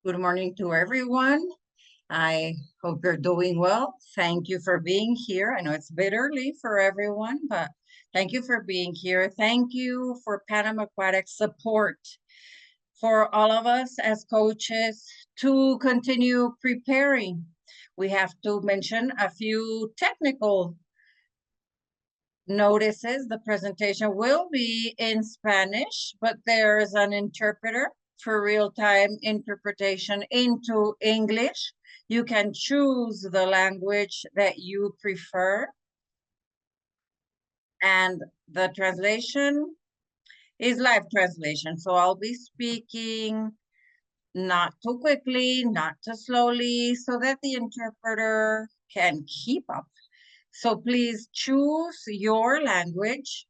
Good morning to everyone. I hope you're doing well. Thank you for being here. I know it's a bit early for everyone, but thank you for being here. Thank you for Panama Aquatics support for all of us as coaches to continue preparing. We have to mention a few technical notices. The presentation will be in Spanish, but there's an interpreter for real-time interpretation into English. You can choose the language that you prefer. And the translation is live translation. So I'll be speaking not too quickly, not too slowly, so that the interpreter can keep up. So please choose your language.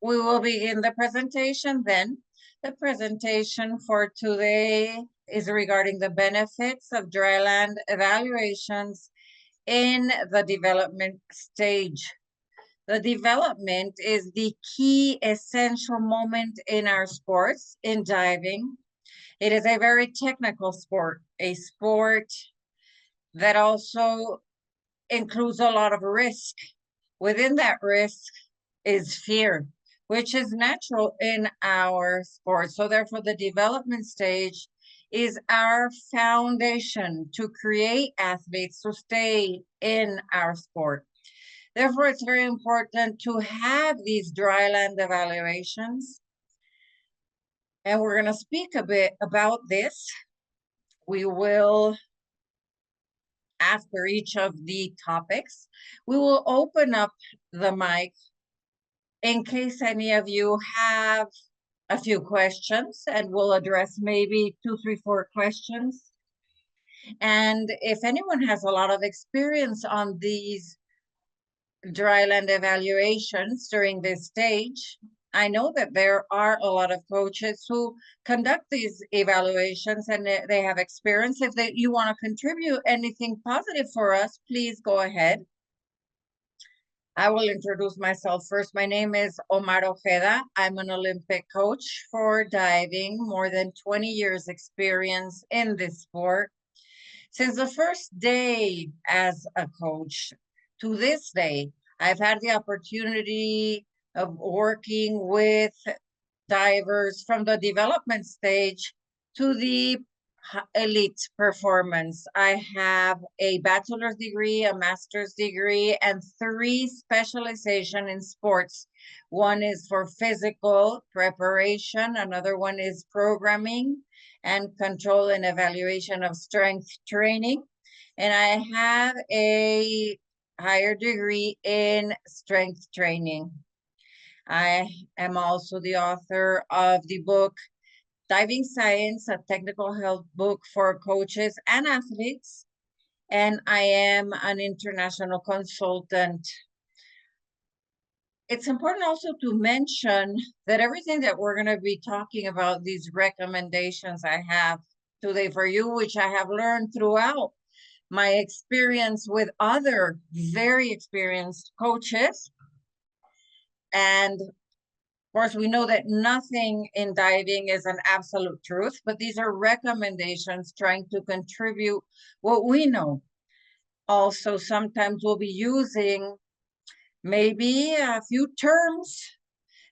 We will begin the presentation then. The presentation for today is regarding the benefits of dryland evaluations in the development stage. The development is the key essential moment in our sports, in diving. It is a very technical sport, a sport that also includes a lot of risk. Within that risk is fear, which is natural in our sport. So therefore, the development stage is our foundation to create athletes to stay in our sport. Therefore, it's very important to have these dryland evaluations. And we're going to speak a bit about this. We will, after each of the topics, we will open up the mic in case any of you have a few questions, and we'll address maybe 2, 3, 4 questions. And if anyone has a lot of experience on these dryland evaluations during this stage, I know that there are a lot of coaches who conduct these evaluations and they have experience. If you want to contribute anything positive for us, please go ahead. I will introduce myself first. My name is Omar Ojeda. I'm an Olympic coach for diving, more than 20 years experience in this sport. Since the first day as a coach to this day, I've had the opportunity of working with divers from the development stage to the elite performance. I have a bachelor's degree, a master's degree, and 3 specialization in sports. One is for physical preparation, another one is programming and control and evaluation of strength training. And I have a higher degree in strength training. I am also the author of the book Diving Science, a technical health book for coaches and athletes. And I am an international consultant. It's important also to mention that everything that we're going to be talking about, these recommendations I have today for you, which I have learned throughout my experience with other very experienced coaches. And Of course, we know that nothing in diving is an absolute truth, but these are recommendations trying to contribute what we know. Also, sometimes we'll be using maybe a few terms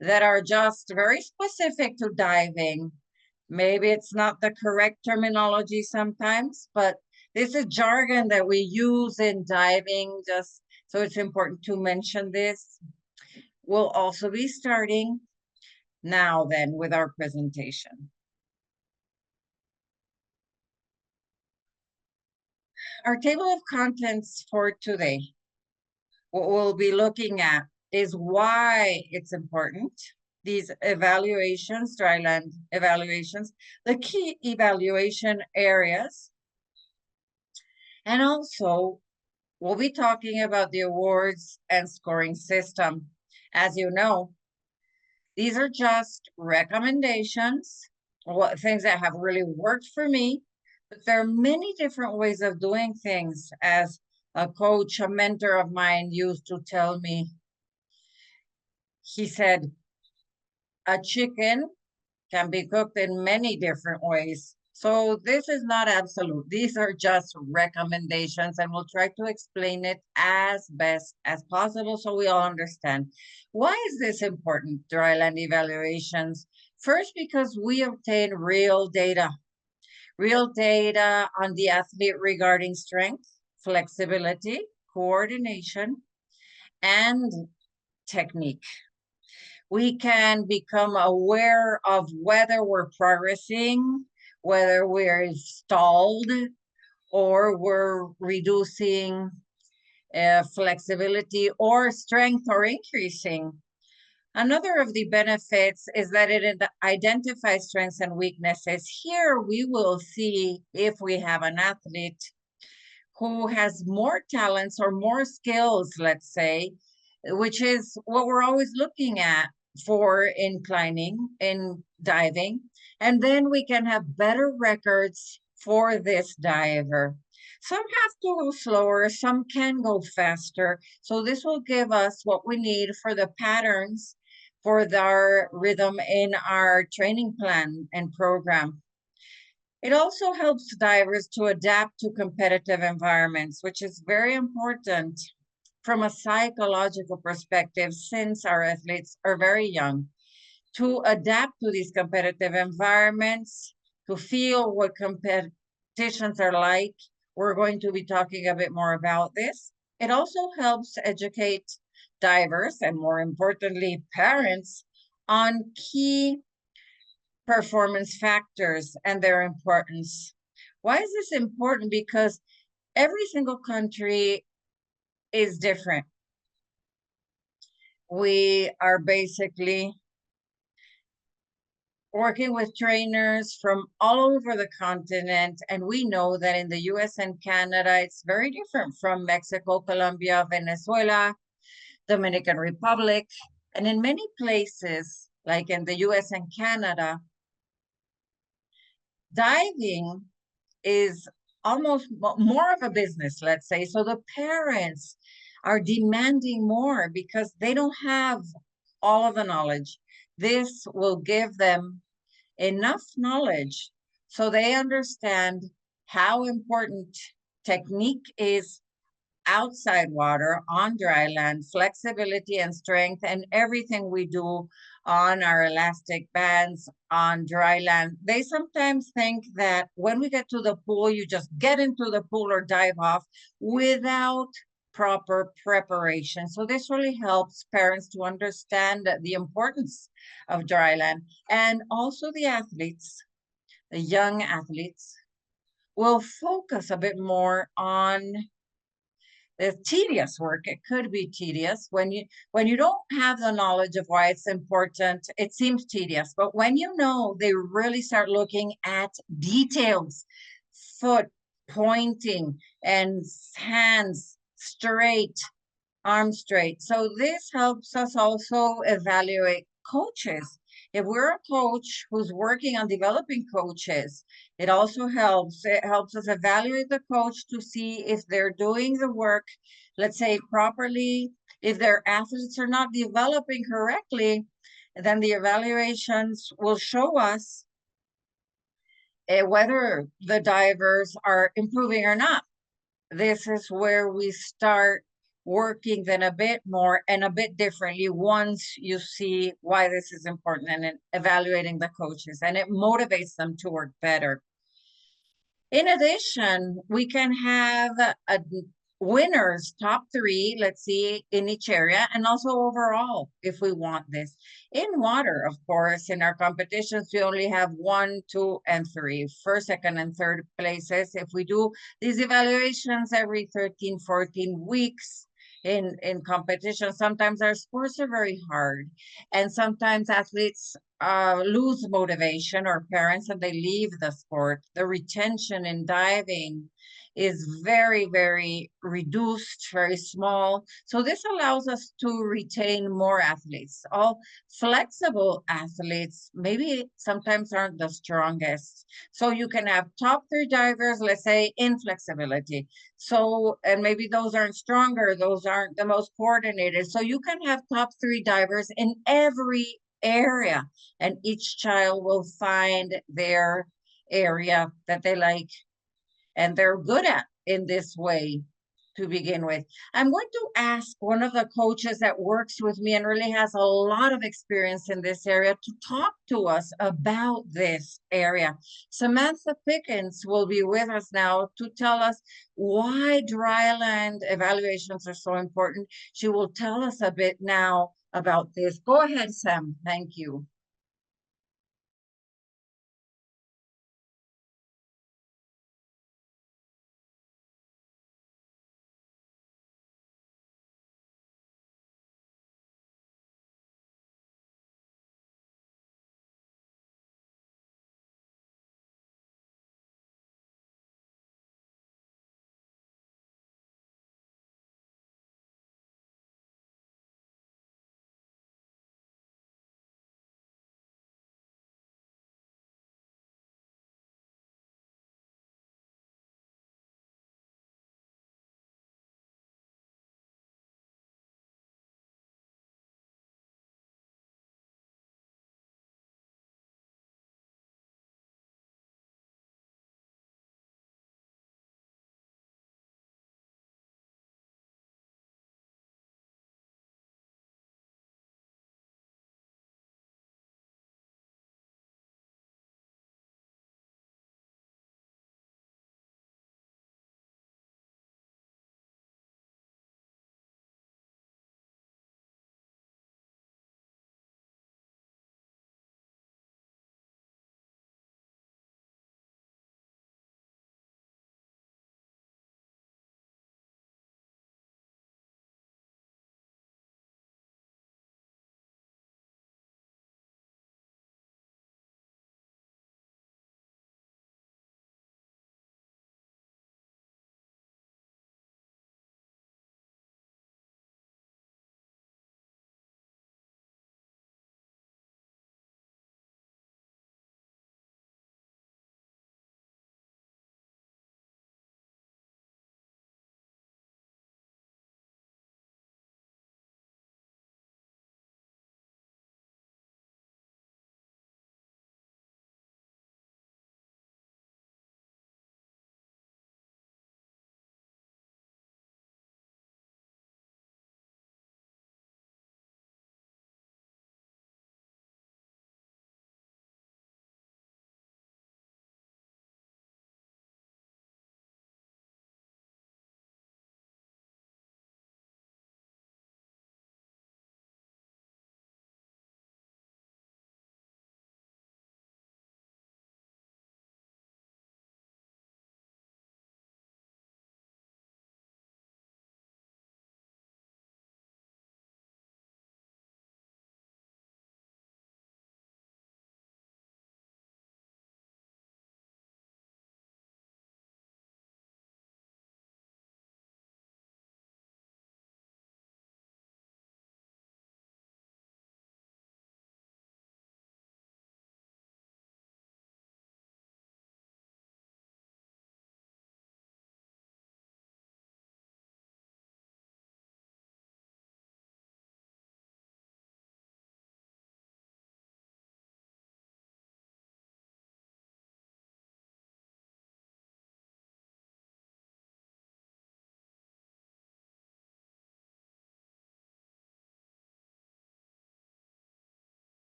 that are just very specific to diving. Maybe it's not the correct terminology sometimes, but this is jargon that we use in diving, just so it's important to mention this. We'll also be starting now then with our presentation. Our table of contents for today, what we'll be looking at is why it's important, these evaluations, dryland evaluations, the key evaluation areas, and also we'll be talking about the awards and scoring system. As you know, these are just recommendations, things that have really worked for me, but there are many different ways of doing things. As a coach, a mentor of mine used to tell me, he said, a chicken can be cooked in many different ways. So this is not absolute. These are just recommendations, and we'll try to explain it as best as possible so we all understand. Why is this important, dryland evaluations? First, because we obtain real data on the athlete regarding strength, flexibility, coordination, and technique. We can become aware of whether we're progressing, whether we're stalled, or we're reducing flexibility or strength or increasing. Another of the benefits is that it identifies strengths and weaknesses. Here we will see if we have an athlete who has more talents or more skills, let's say, which is what we're always looking at for inclining in diving. And then we can have better records for this diver. Some have to go slower, some can go faster. So this will give us what we need for the patterns for our rhythm in our training plan and program. It also helps divers to adapt to competitive environments, which is very important from a psychological perspective, since our athletes are very young, to adapt to these competitive environments, to feel what competitions are like. We're going to be talking a bit more about this. It also helps educate divers, and more importantly, parents, on key performance factors and their importance. Why is this important? Because every single country is different. We are basically working with trainers from all over the continent, and we know that in the US and Canada, it's very different from Mexico, Colombia, Venezuela, Dominican Republic, and in many places, like in the US and Canada, diving is almost more of a business, let's say. So the parents are demanding more because they don't have all of the knowledge. This will give them enough knowledge so they understand how important technique is outside water, on dry land, flexibility and strength, and everything we do on our elastic bands on dry land. They sometimes think that when we get to the pool, you just get into the pool or dive off without proper preparation. So this really helps parents to understand the importance of dry land. And also the athletes, the young athletes, will focus a bit more on the tedious work. It could be tedious when you don't have the knowledge of why it's important. It seems tedious, but when you know, they really start looking at details, foot pointing and hands straight, arm straight. So this helps us also evaluate coaches. If we're a coach who's working on developing coaches, it also helps. It helps us evaluate the coach to see if they're doing the work, let's say, properly. If their athletes are not developing correctly, Then the evaluations will show us whether the divers are improving or not. This is where we start working then a bit more and a bit differently once you see why this is important and evaluating the coaches, and it motivates them to work better. In addition, we can have a winners, top three, let's see, in each area, and also overall, if we want this. In water, of course, in our competitions, we only have 1, 2, and 3, first, second, and third places. If we do these evaluations every 13, 14 weeks, in competition, sometimes our sports are very hard, and sometimes athletes lose motivation, or parents, and they leave the sport. The retention in diving is very, very reduced, very small. So this allows us to retain more athletes. All flexible athletes maybe sometimes aren't the strongest. So you can have top 3 divers, let's say, in flexibility. So, and maybe those aren't stronger, those aren't the most coordinated. So you can have top 3 divers in every area, and each child will find their area that they like and they're good at in this way to begin with. I'm going to ask one of the coaches that works with me and really has a lot of experience in this area to talk to us about this area. Samantha Pickens will be with us now to tell us why dryland evaluations are so important. She will tell us a bit now about this. Go ahead, Sam. Thank you.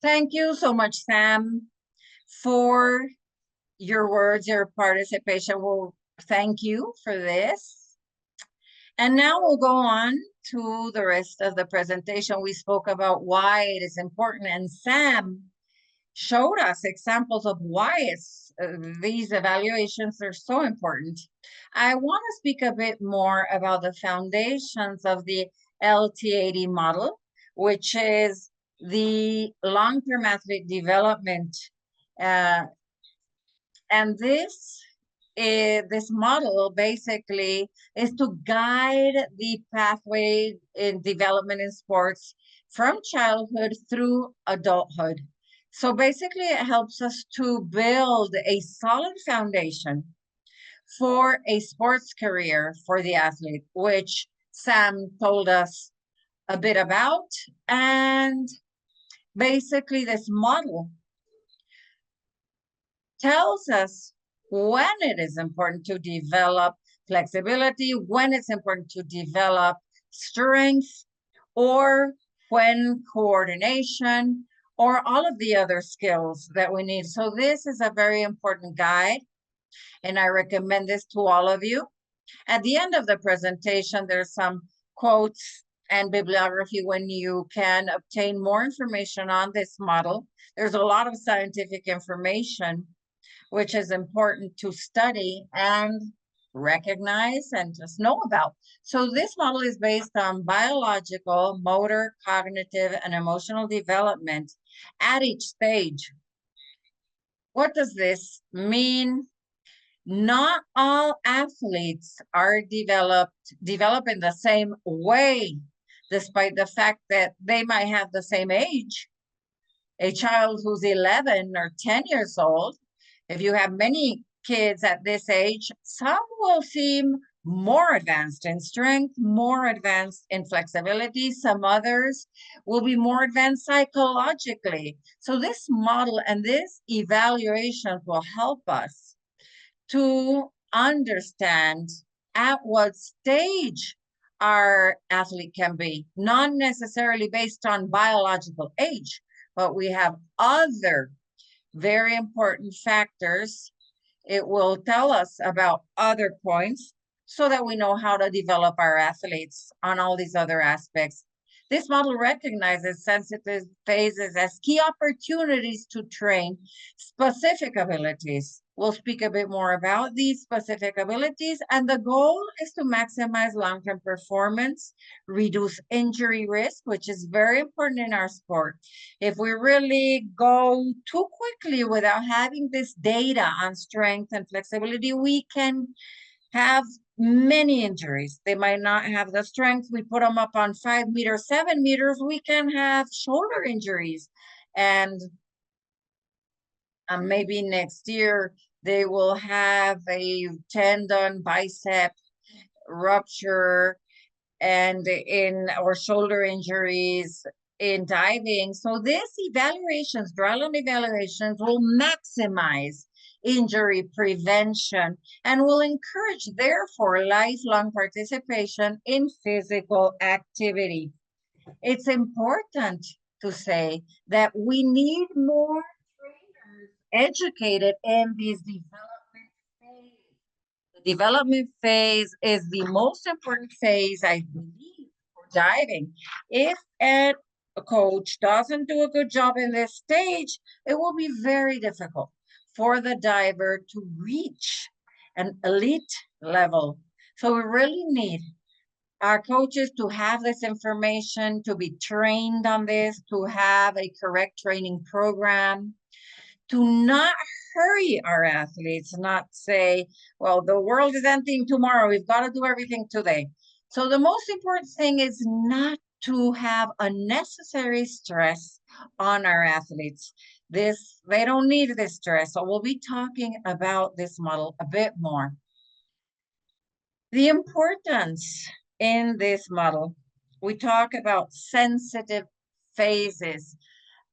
Thank you so much, Sam, for your words, your participation. Well, thank you for this. And now we'll go on to the rest of the presentation. We spoke about why it is important, and Sam showed us examples of why these evaluations are so important. I want to speak a bit more about the foundations of the LT80 model, which is the long-term athlete development. And this model basically is to guide the pathway in development in sports from childhood through adulthood. So basically, it helps us to build a solid foundation for a sports career for the athlete, which Sam told us a bit about. And basically, this model tells us when it is important to develop flexibility, when it's important to develop strength, or when coordination, or all of the other skills that we need. So this is a very important guide, and I recommend this to all of you. At the end of the presentation, there's some quotes and bibliography when you can obtain more information on this model. There's a lot of scientific information which is important to study and recognize and just know about. So this model is based on biological, motor, cognitive, and emotional development at each stage. What does this mean? Not all athletes are develop in the same way, despite the fact that they might have the same age. A child who's 11 or 10 years old, if you have many kids at this age, some will seem more advanced in strength, more advanced in flexibility. Some others will be more advanced psychologically. So this model and this evaluation will help us to understand at what stage our athlete can be, not necessarily based on biological age, but we have other very important factors. It will tell us about other points so that we know how to develop our athletes on all these other aspects. This model recognizes sensitive phases as key opportunities to train specific abilities. We'll speak a bit more about these specific abilities, and the goal is to maximize long-term performance, reduce injury risk, which is very important in our sport. If we really go too quickly without having this data on strength and flexibility, we can have many injuries. They might not have the strength. We put them up on 5 meters, 7 meters, we can have shoulder injuries. And maybe next year they will have a tendon, bicep rupture, and or shoulder injuries in diving. So this evaluations, dryland evaluations, will maximize injury prevention and will encourage, therefore, lifelong participation in physical activity. It's important to say that we need more trainers educated in these development phase. The development phase is the most important phase, I believe, for diving. If a coach doesn't do a good job in this stage, it will be very difficult for the diver to reach an elite level. So we really need our coaches to have this information, to be trained on this, to have a correct training program, to not hurry our athletes, not say, well, the world is ending tomorrow, we've got to do everything today. So the most important thing is not to have unnecessary stress on our athletes. They don't need this stress. So we'll be talking about this model a bit more. The importance in this model, we talk about sensitive phases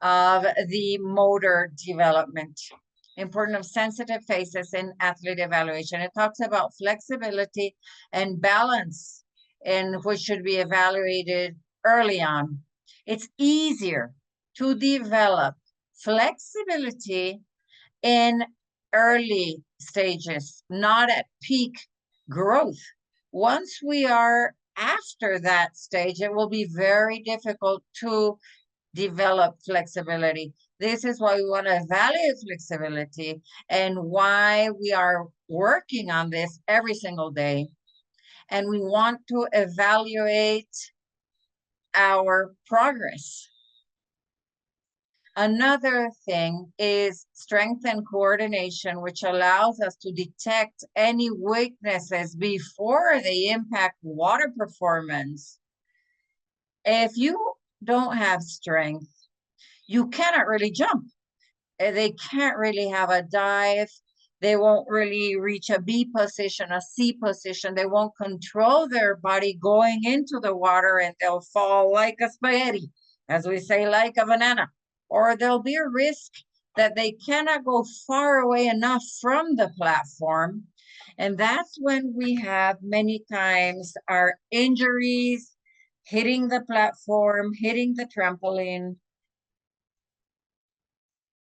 of the motor development. Important of sensitive phases in athlete evaluation. It talks about flexibility and balance, and which should be evaluated early on. It's easier to develop flexibility in early stages, not at peak growth. Once we are after that stage, it will be very difficult to develop flexibility. This is why we want to evaluate flexibility and why we are working on this every single day. And we want to evaluate our progress. Another thing is strength and coordination, which allows us to detect any weaknesses before they impact water performance. If you don't have strength, you cannot really jump. They can't really have a dive. They won't really reach a B position, a C position. They won't control their body going into the water, and they'll fall like a spaghetti, as we say, like a banana. Or there'll be a risk that they cannot go far away enough from the platform. And that's when we have many times our injuries, hitting the platform, hitting the trampoline.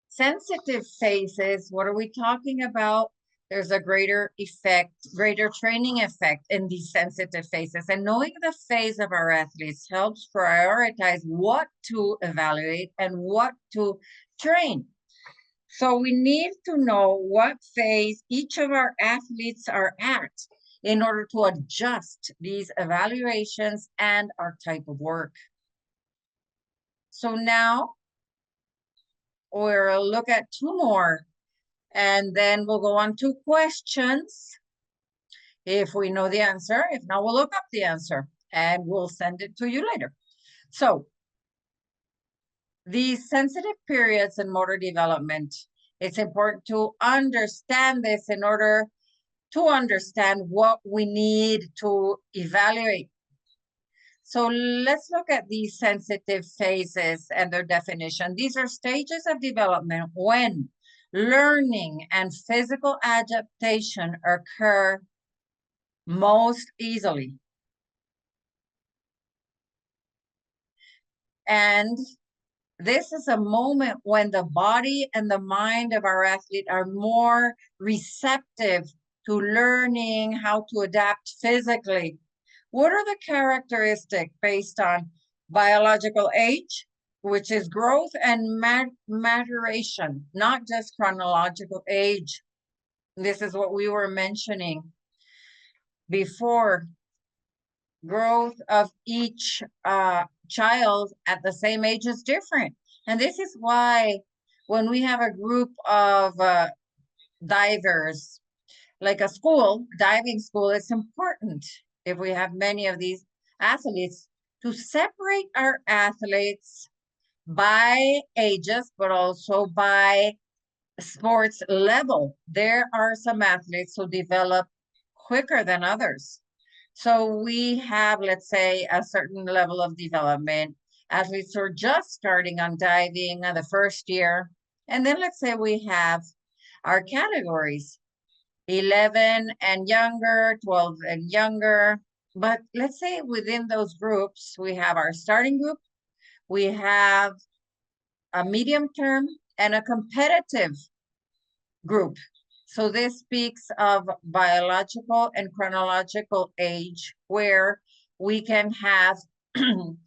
Sensitive phases, what are we talking about? There's a greater effect, greater training effect in these sensitive phases. And knowing the phase of our athletes helps prioritize what to evaluate and what to train. So we need to know what phase each of our athletes are at in order to adjust these evaluations and our type of work. So now we'll look at two more, and then we'll go on to questions if we know the answer. If not, we'll look up the answer and we'll send it to you later. So these sensitive periods in motor development, it's important to understand this in order to understand what we need to evaluate. So let's look at these sensitive phases and their definition. These are stages of development when learning and physical adaptation occur most easily. And this is a moment when the body and the mind of our athlete are more receptive to learning how to adapt physically. What are the characteristics based on biological age, which is growth, and maturation, not just chronological age? This is what we were mentioning before. Growth of each child at the same age is different. And this is why when we have a group of divers, like a school, diving school, it's important if we have many of these athletes to separate our athletes by ages, but also by sports level. There are some athletes who develop quicker than others. So we have, let's say, a certain level of development. Athletes who are just starting on diving the first year. And then let's say we have our categories, 11 and younger, 12 and younger. But let's say within those groups, we have our starting group, we have a medium term, and a competitive group. So this speaks of biological and chronological age, where we can have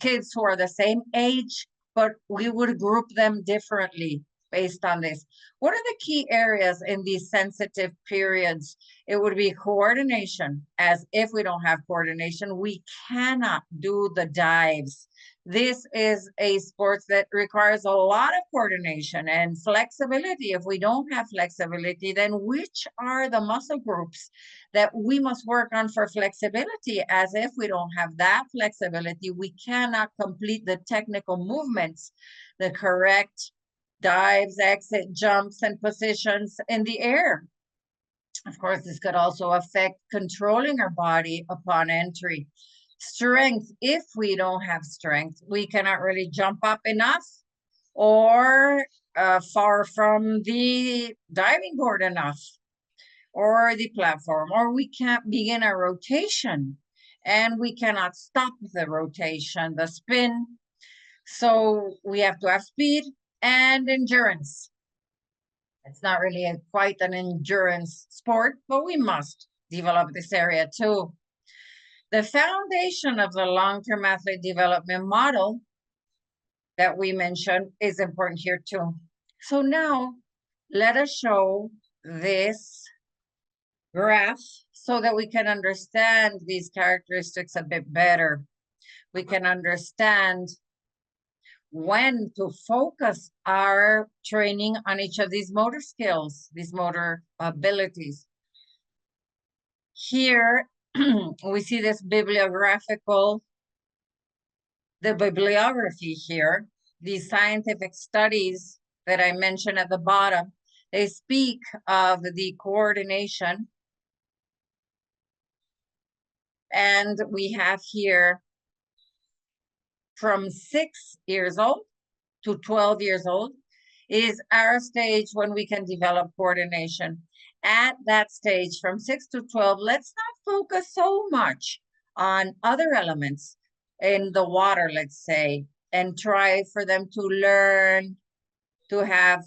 kids who are the same age, but we would group them differently based on this. What are the key areas in these sensitive periods? It would be coordination, as if we don't have coordination, we cannot do the dives. This is a sport that requires a lot of coordination and flexibility. If we don't have flexibility, then which are the muscle groups that we must work on for flexibility? As if we don't have that flexibility, we cannot complete the technical movements, the correct dives, exit, jumps, and positions in the air. Of course, this could also affect controlling our body upon entry. Strength, if we don't have strength, we cannot really jump up enough or far from the diving board enough or the platform, or we can't begin a rotation and we cannot stop the rotation, the spin. So we have to have speed and endurance. It's not really quite an endurance sport, but we must develop this area too. The foundation of the long-term athlete development model that we mentioned is important here too. So now let us show this graph so that we can understand these characteristics a bit better. We can understand when to focus our training on each of these motor skills, these motor abilities. Here, we see this the bibliography here, these scientific studies that I mentioned at the bottom, they speak of the coordination. And we have here from 6 years old to 12 years old is our stage when we can develop coordination. At that stage, from 6 to 12, let's not focus so much on other elements in the water, let's say, and try for them to learn to have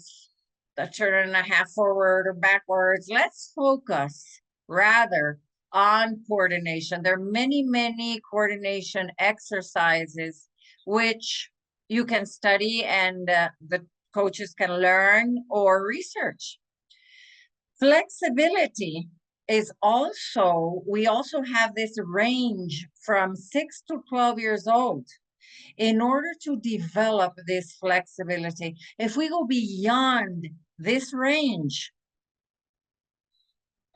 a turn and a half forward or backwards. Let's focus rather on coordination. There are many, many coordination exercises which you can study and the coaches can learn or research. Flexibility is also, we also have this range from 6 to 12 years old. In order to develop this flexibility, if we go beyond this range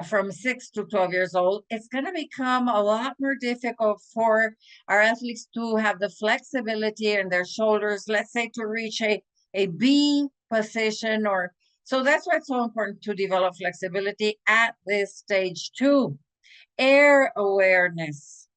from 6 to 12 years old, it's going to become a lot more difficult for our athletes to have the flexibility in their shoulders, let's say to reach a B position or so. That's why it's so important to develop flexibility at this stage too. Air awareness.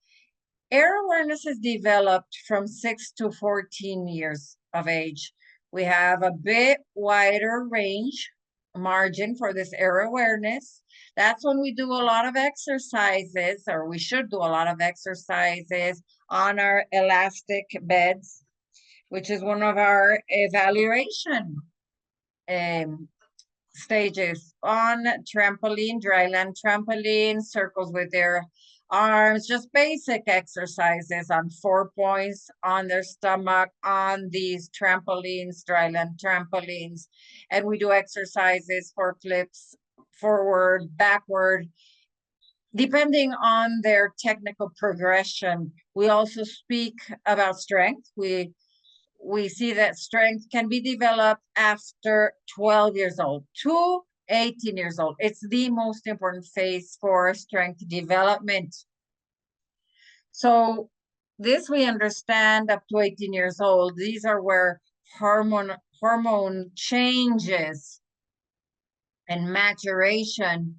Air awareness is developed from 6 to 14 years of age. We have a bit wider range margin for this air awareness. That's when we do a lot of exercises, or we should do a lot of exercises on our elastic beds, which is one of our evaluation stages. On trampoline, dryland trampoline, circles with their arms, just basic exercises on 4 points on their stomach on these trampolines, dryland trampolines. And we do exercises for flips, forward, backward, depending on their technical progression. We also speak about strength. We see that strength can be developed after 12 years old to 18 years old. It's the most important phase for strength development. So this we understand up to 18 years old. These are where hormone changes and maturation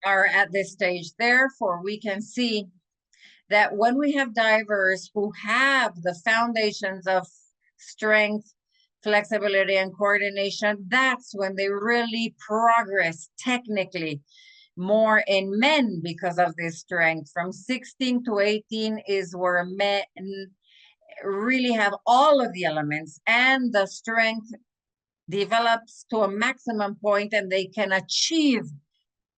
are at this stage. Therefore, we can see that when we have divers who have the foundations of strength, flexibility, and coordination, that's when they really progress technically more in men because of this strength. From 16 to 18 is where men really have all of the elements and the strength develops to a maximum point and they can achieve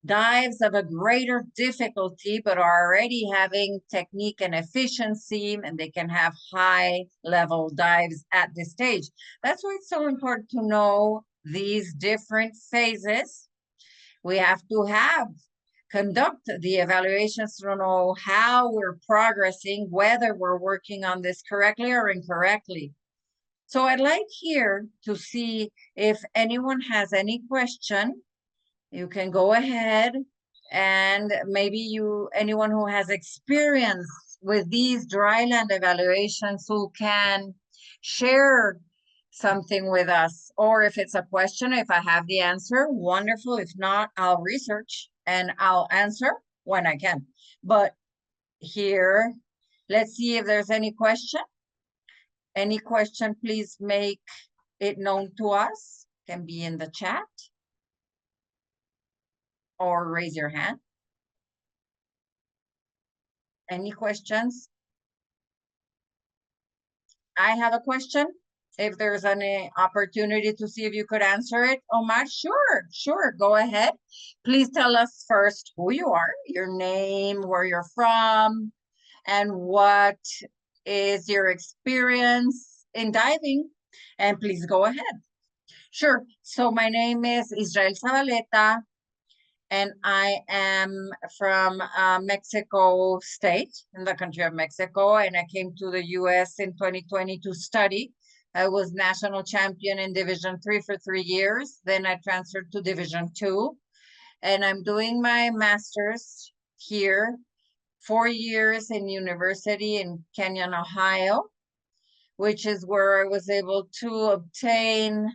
dives of a greater difficulty, but are already having technique and efficiency, and they can have high level dives at this stage. That's why it's so important to know these different phases. We have to conduct the evaluations to know how we're progressing, whether we're working on this correctly or incorrectly. So I'd like here to see if anyone has any question. You can go ahead and maybe anyone who has experience with these dryland evaluations who can share something with us, or if it's a question, if I have the answer, wonderful. If not, I'll research and I'll answer when I can. But here, let's see if there's any question. Any question, please make it known to us. Can be in the chat or raise your hand. Any questions? I have a question. If there's any opportunity to see if you could answer it, Omar, sure, go ahead. Please tell us first who you are, your name, where you're from, and what is your experience in diving. And please go ahead. Sure. So my name is Israel Zabaleta, and I am from Mexico State, in the country of Mexico, and I came to the US in 2020 to study. I was national champion in Division 3 for 3 years. Then I transferred to Division 2, and I'm doing my master's here, 4 years in university in Kenyon, Ohio, which is where I was able to obtain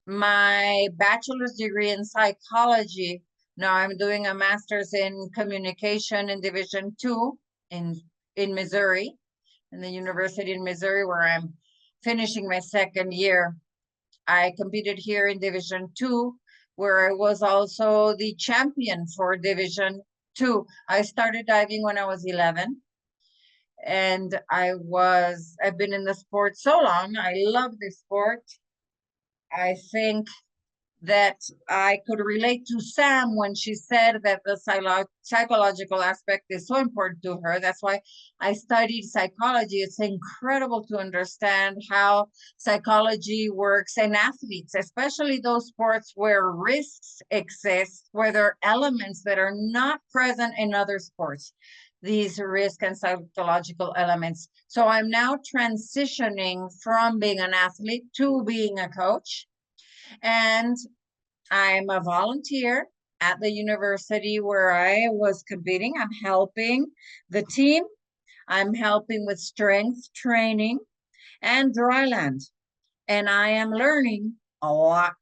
my bachelor's degree in psychology. Now I'm doing a master's in communication in Division 2 in Missouri, in the University in Missouri, where I'm finishing my second year. I competed here in Division 2, where I was also the champion for Division 2. I started diving when I was 11, and I've been in the sport so long. I love this sport. I think that I could relate to Sam when she said that the psychological aspect is so important to her. That's why I studied psychology. It's incredible to understand how psychology works in athletes, especially those sports where risks exist, where there are elements that are not present in other sports. These risk and psychological elements. So I'm now transitioning from being an athlete to being a coach. And I'm a volunteer at the university where I was competing. I'm helping the team. I'm helping with strength training and dryland. And I am learning a lot.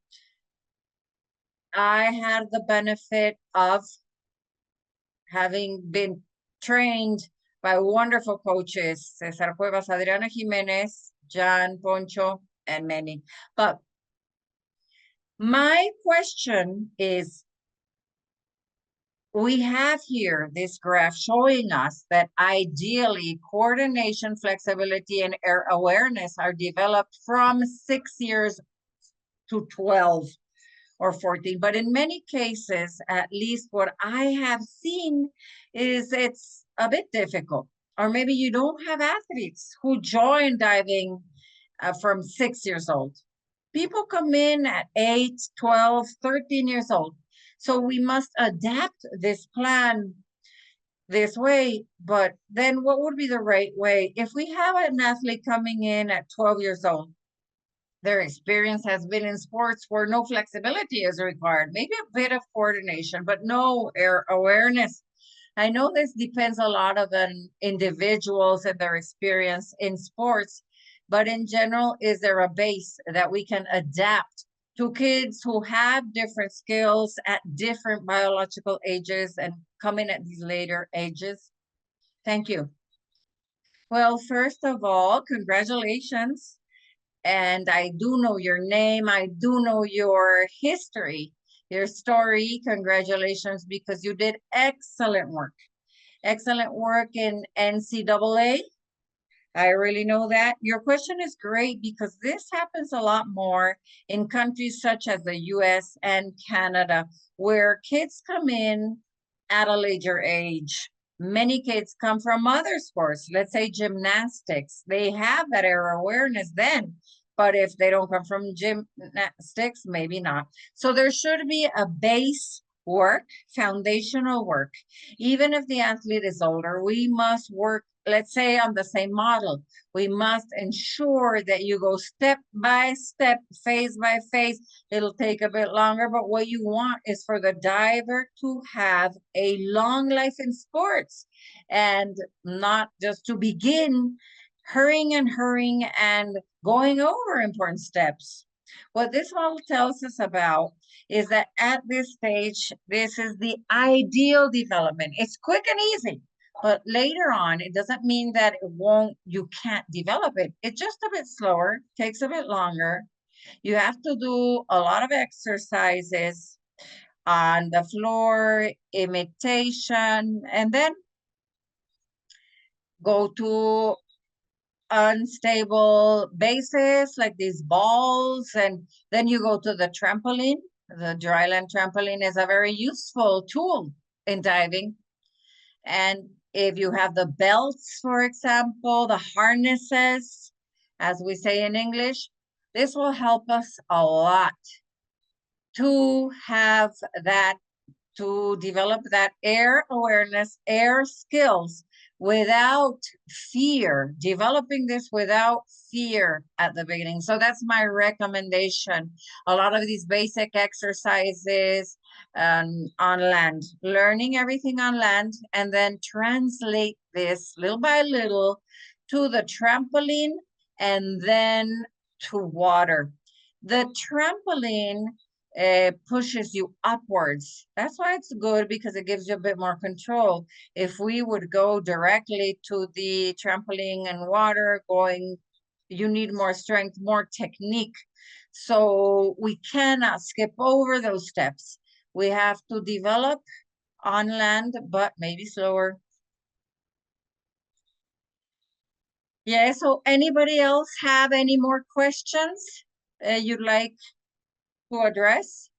I had the benefit of having been trained by wonderful coaches, Cesar Cuevas, Adriana Jimenez, John Poncho, and many. But my question is, we have here this graph showing us that ideally coordination, flexibility, and air awareness are developed from 6 years to 12 or 14. But in many cases, at least what I have seen is it's a bit difficult. Or maybe you don't have athletes who join diving from 6 years old. People come in at 8, 12, 13 years old. So we must adapt this plan this way. But then what would be the right way? If we have an athlete coming in at 12 years old, their experience has been in sports where no flexibility is required, maybe a bit of coordination, but no air awareness. I know this depends a lot on individuals and their experience in sports, but in general, is there a base that we can adapt to kids who have different skills at different biological ages and coming at these later ages? Thank you. Well, first of all, congratulations. And I do know your name. I do know your history, your story. Congratulations, because you did excellent work. Excellent work in NCAA. I really know that. Your question is great because this happens a lot more in countries such as the US and Canada, where kids come in at a later age. Many kids come from other sports, let's say gymnastics. They have that air awareness then, but if they don't come from gymnastics, maybe not. So there should be a base work, foundational work. Even if the athlete is older, we must work, let's say, on the same model. We must ensure that you go step by step, phase by phase. It'll take a bit longer, but what you want is for the diver to have a long life in sports and not just to begin hurrying and going over important steps. What this all tells us about is that at this stage, this is the ideal development. It's quick and easy, but later on, it doesn't mean that you can't develop it. It's just a bit slower, takes a bit longer. You have to do a lot of exercises on the floor, imitation, and then go to unstable bases like these balls, and then you go to the trampoline. The dryland trampoline is a very useful tool in diving. And if you have the belts, for example, the harnesses, as we say in English, this will help us a lot to have that, to develop that air awareness, air skills without fear, developing this without fear at the beginning. So that's my recommendation. A lot of these basic exercises on land, learning everything on land, and then translate this little by little to the trampoline and then to water. The trampoline pushes you upwards. That's why it's good, because it gives you a bit more control. If we would go directly to the trampoline and water going, you need more strength, more technique. So we cannot skip over those steps. We have to develop on land, but maybe slower. Yeah, so anybody else have any more questions you'd like to address?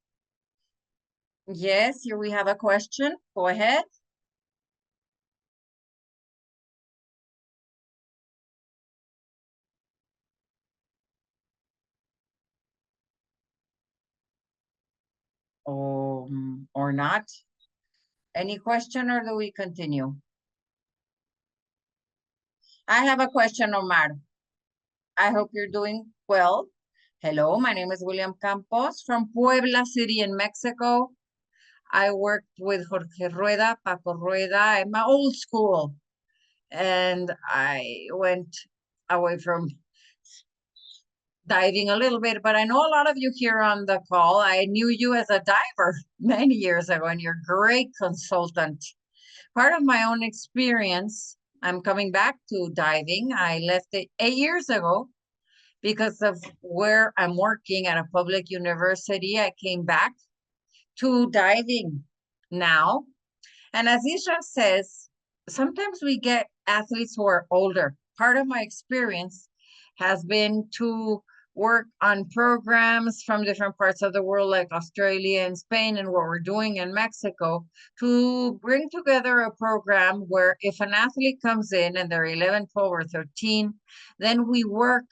Yes, here we have a question. Go ahead. Or not? Any question, or do we continue? I have a question, Omar. I hope you're doing well. Hello, my name is William Campos from Puebla City in Mexico. I worked with Jorge Rueda, Paco Rueda. I'm old school. And I went away from diving a little bit, but I know a lot of you here on the call. I knew you as a diver many years ago, and you're a great consultant. Part of my own experience, I'm coming back to diving. I left it 8 years ago because of where I'm working at a public university. I came back to diving now. And as Isra says, sometimes we get athletes who are older. Part of my experience has been to work on programs from different parts of the world, like Australia and Spain, and what we're doing in Mexico, to bring together a program where if an athlete comes in and they're 11, 12, or 13, then we work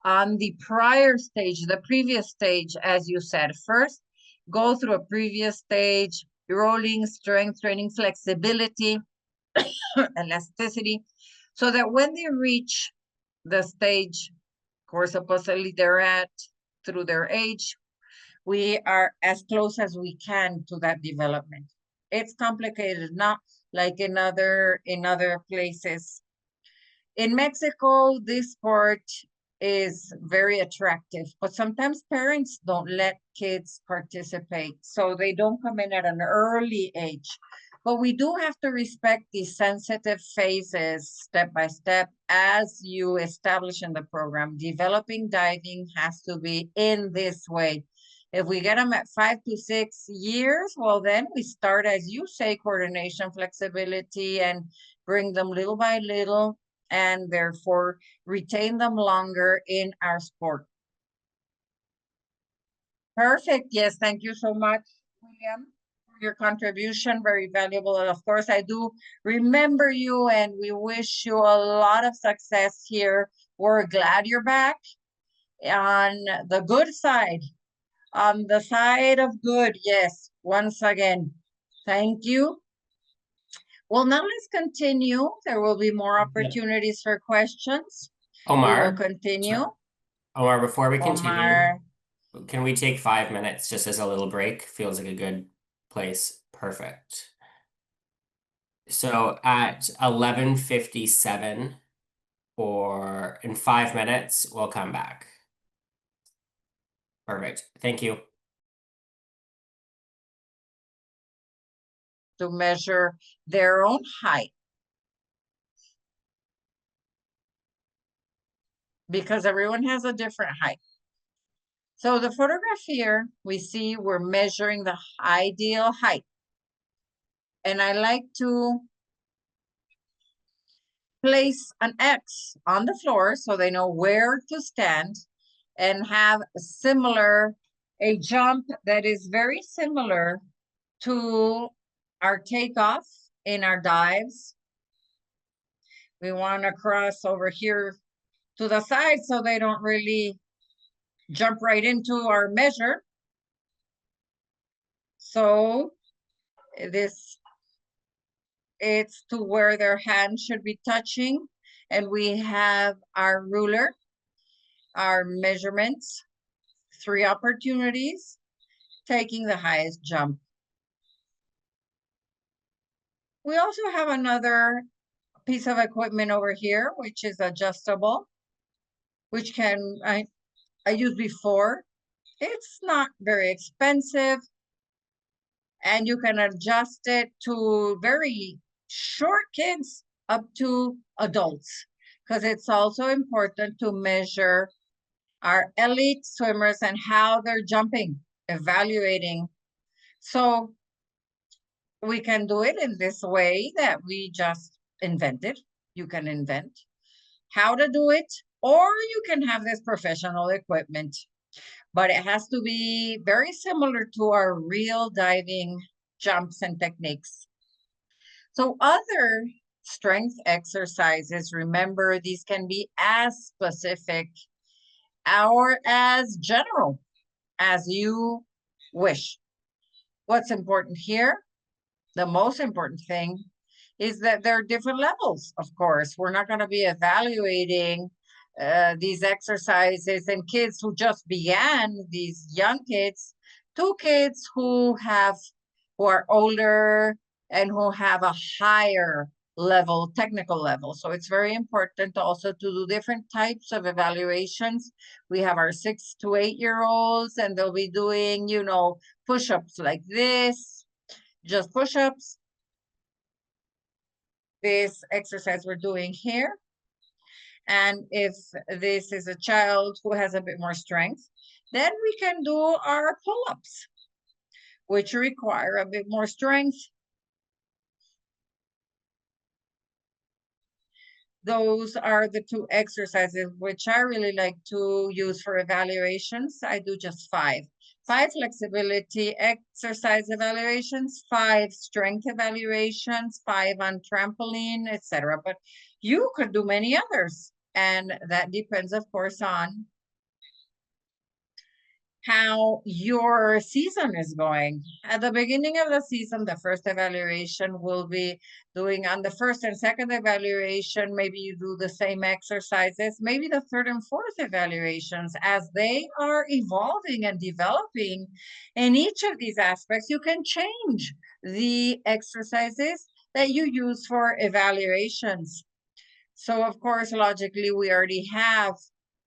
on the prior stage, the previous stage, as you said. First, go through a previous stage, rolling, strength training, flexibility, elasticity, so that when they reach the stage where supposedly they're at through their age, we are as close as we can to that development. It's complicated, not like in other places. In Mexico, this sport is very attractive, but sometimes parents don't let kids participate, so they don't come in at an early age. But we do have to respect these sensitive phases step by step as you establish in the program. Developing diving has to be in this way. If we get them at 5 to 6 years, well, then we start, as you say, coordination, flexibility, and bring them little by little, and therefore retain them longer in our sport. Perfect. Yes, thank you so much, William, for your contribution. Very valuable. And of course, I do remember you, and we wish you a lot of success here. We're glad you're back on the good side, on the side of good. Yes, once again, thank you. Well, now let's continue. There will be more opportunities for questions. Omar, we will continue. Sorry. Omar, before we continue, Omar. Can we take 5 minutes just as a little break? Feels like a good place. Perfect. So at 11:57, or in 5 minutes, we'll come back. Perfect. Thank you. To measure their own height, because everyone has a different height. So the photograph here, we see we're measuring the ideal height. And I like to place an X on the floor so they know where to stand and have a jump that is very similar to our takeoff in our dives. We want to cross over here to the side so they don't really jump right into our measure. So it's to where their hand should be touching. And we have our ruler, our measurements, 3 opportunities, taking the highest jump. We also have another piece of equipment over here, which is adjustable, which I used before. It's not very expensive, and you can adjust it to very short kids up to adults, because it's also important to measure our elite swimmers and how they're jumping, evaluating. So we can do it in this way that we just invented. You can invent how to do it, or you can have this professional equipment, but it has to be very similar to our real diving jumps and techniques. So other strength exercises, remember, these can be as specific or as general as you wish. What's important here, the most important thing, is that there are different levels, of course. We're not going to be evaluating these exercises in kids who just began, these young kids, to kids who are older and who have a higher level, technical level. So it's very important also to do different types of evaluations. We have our 6 to 8-year-olds, and they'll be doing, push-ups like this, just push-ups. This exercise we're doing here. And if this is a child who has a bit more strength, then we can do our pull-ups, which require a bit more strength. Those are the 2 exercises which I really like to use for evaluations. I do just 5. 5 flexibility exercise evaluations, 5 strength evaluations, 5 on trampoline, etc. But you could do many others. And that depends, of course, on how your season is going. At the beginning of the season, the first evaluation will be doing on the first and second evaluation, maybe you do the same exercises, maybe the third and fourth evaluations. As they are evolving and developing in each of these aspects, you can change the exercises that you use for evaluations. So of course, logically, we already have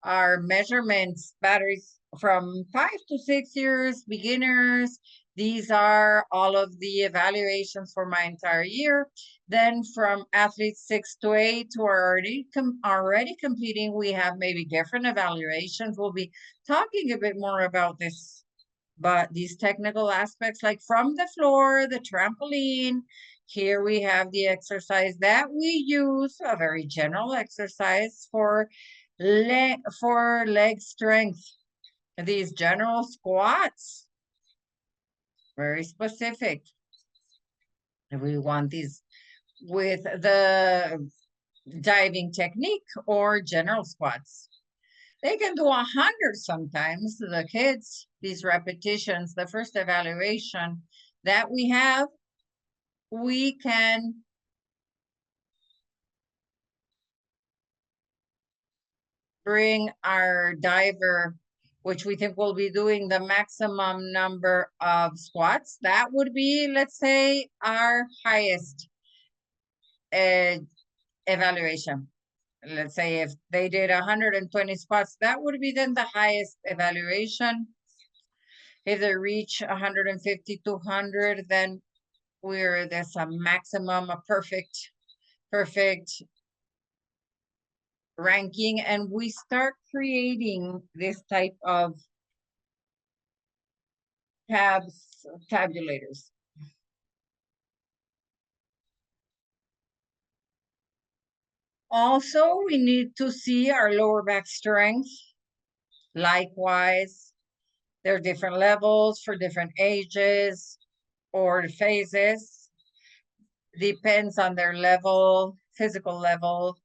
our measurements, batteries from 5 to 6 years, beginners. These are all of the evaluations for my entire year. Then from athletes 6 to 8 who are already competing, we have maybe different evaluations. We'll be talking a bit more about this, but these technical aspects, like from the floor, the trampoline. Here we have the exercise that we use, a very general exercise for leg strength. These general squats, very specific. We want these with the diving technique or general squats. They can do 100 sometimes, the kids, these repetitions. The first evaluation that we have, we can bring our diver, which we think will be doing the maximum number of squats. That would be, let's say, our highest evaluation. Let's say if they did 120 squats, that would be then the highest evaluation. If they reach 150, 200, then there's a maximum, a perfect ranking, and we start creating this type of tabulators. Also, we need to see our lower back strength. Likewise, there are different levels for different ages or phases. Depends on their level, physical level,